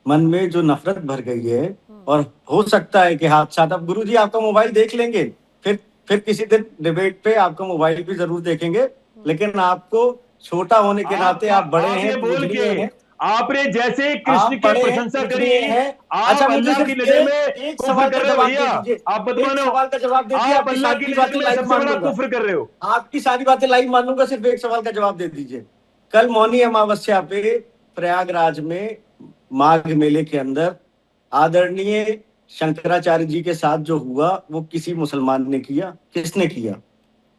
मन में जो नफरत भर गई है, और हो सकता है कि हाथ अब गुरु जी आपका मोबाइल देख लेंगे, फिर किसी दिन डिबेट पे आपका मोबाइल भी जरूर देखेंगे, लेकिन आपको छोटा होने के नाते आप बड़े हैं, बोल के आपने जैसे कृष्ण की प्रशंसा करी है, अच्छा अल्लाह की नजर में एक सवाल का जवाब दे दीजिए। आप बदमानो, सवाल का जवाब दे दीजिए। आप अल्लाह की नजर में सबसे बड़ा कुफ्र कर रहे हो। आपकी सारी बातें लाइव मान लूंगा, सिर्फ एक सवाल का जवाब दे दीजिए। कल मौनी अमावस्या पे प्रयागराज में माघ मेले के अंदर आदरणीय शंकराचार्य जी के साथ जो हुआ, वो किसी मुसलमान ने किया? किसने किया?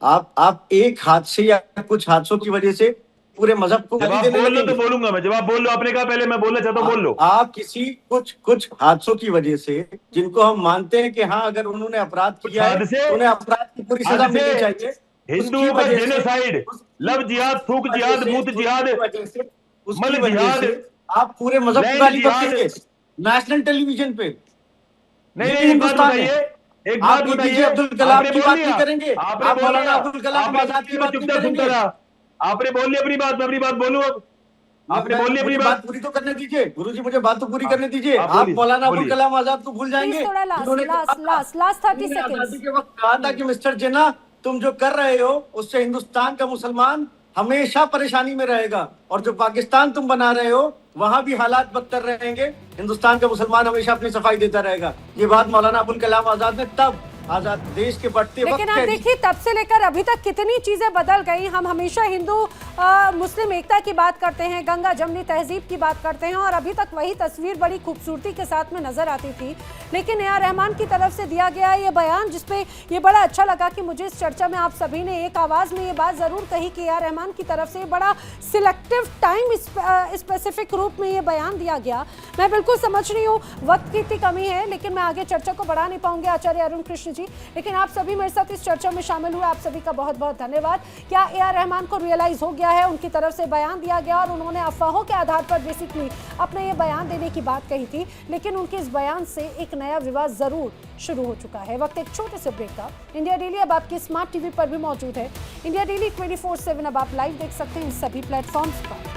आप एक हादसे या कुछ हादसों की वजह से पूरे मजहब को जवाब बोल लो तो बोलूंगा मैं। जवाब बोल लो, आपने कहा पहले, मैं बोलना चाहता हूँ, बोल लो। आप किसी कुछ हादसों की वजह से, जिनको हम मानते हैं कि हाँ अगर उन्होंने अपराध किया है, उन्हें अपराध की पूरी सजा मिलनी चाहिए। हिंदुओं का जेनोसाइड, लव जिहाद, थूक जिहाद, मूत जिहाद, मल जिहाद, आप पूरे मजहब की गाली बकते नेशनल टेलीविजन पे। नहीं, एक बात बताइए, अब्दुल कलाम की बात नहीं करेंगे? आप मौलाना अब्दुल कलाम आजाद की बात नहीं करेंगे? आपने बोल लिया अपनी बात, मैं अपनी बात बोलूं अब? आपने बोल लिया अपनी बात पूरी तो करने दीजिए। गुरुजी मुझे बात तो पूरी करने दीजिए। आप मौलाना अब्दुल कलाम आजाद को भूल जाएंगे? लास्ट 30 सेकंड्स के वक्त कहा था कि मिस्टर जिन्ना, तुम जो कर रहे हो उससे हिंदुस्तान का मुसलमान हमेशा परेशानी में रहेगा, और जो पाकिस्तान तुम बना रहे हो वहां भी हालात बदतर रहेंगे। हिंदुस्तान का मुसलमान हमेशा अपनी सफाई देता रहेगा। ये बात मौलाना अबुल कलाम आजाद ने तब आजाद देश के बढ़ते वक्त लेकिन आप देखिए तब से लेकर अभी तक कितनी चीजें बदल गई। हम हमेशा हिंदू मुस्लिम एकता की बात करते हैं, गंगा जमनी तहजीब की बात करते हैं, और अभी तक वही तस्वीर बड़ी खूबसूरती के साथ में नजर आती थी। लेकिन ए आर रहमान की तरफ से दिया गया ये बयान, जिसपे ये बड़ा अच्छा लगा कि मुझे इस चर्चा में आप सभी ने एक आवाज में ये बात जरूर कही कि ए आर रहमान की तरफ से बड़ा सिलेक्टिव टाइम स्पेसिफिक रूप में ये बयान दिया गया। मैं बिल्कुल समझ रही हूँ वक्त की इतनी कमी है, लेकिन मैं आगे चर्चा को बढ़ा नहीं पाऊंगी आचार्य अरुण कृष्ण जी। लेकिन आप सभी मेरे साथ इस चर्चा में शामिल हुए, आप सभी का बहुत बहुत धन्यवाद। क्या ए आर रहमान को रियलाइज हो गया है, उनकी तरफ से बयान दिया गया और उन्होंने अफवाहों के आधार पर बेसिकली अपने ये बयान देने की बात कही थी, लेकिन उनके इस बयान से एक नया विवाद जरूर शुरू हो चुका है। वक्त एक छोटे से ब्रेक का। इंडिया डेली अब आपकी स्मार्ट टीवी पर भी मौजूद है। इंडिया डेली 24/7 अब आप लाइव देख सकते हैं इन सभी प्लेटफॉर्म्स पर।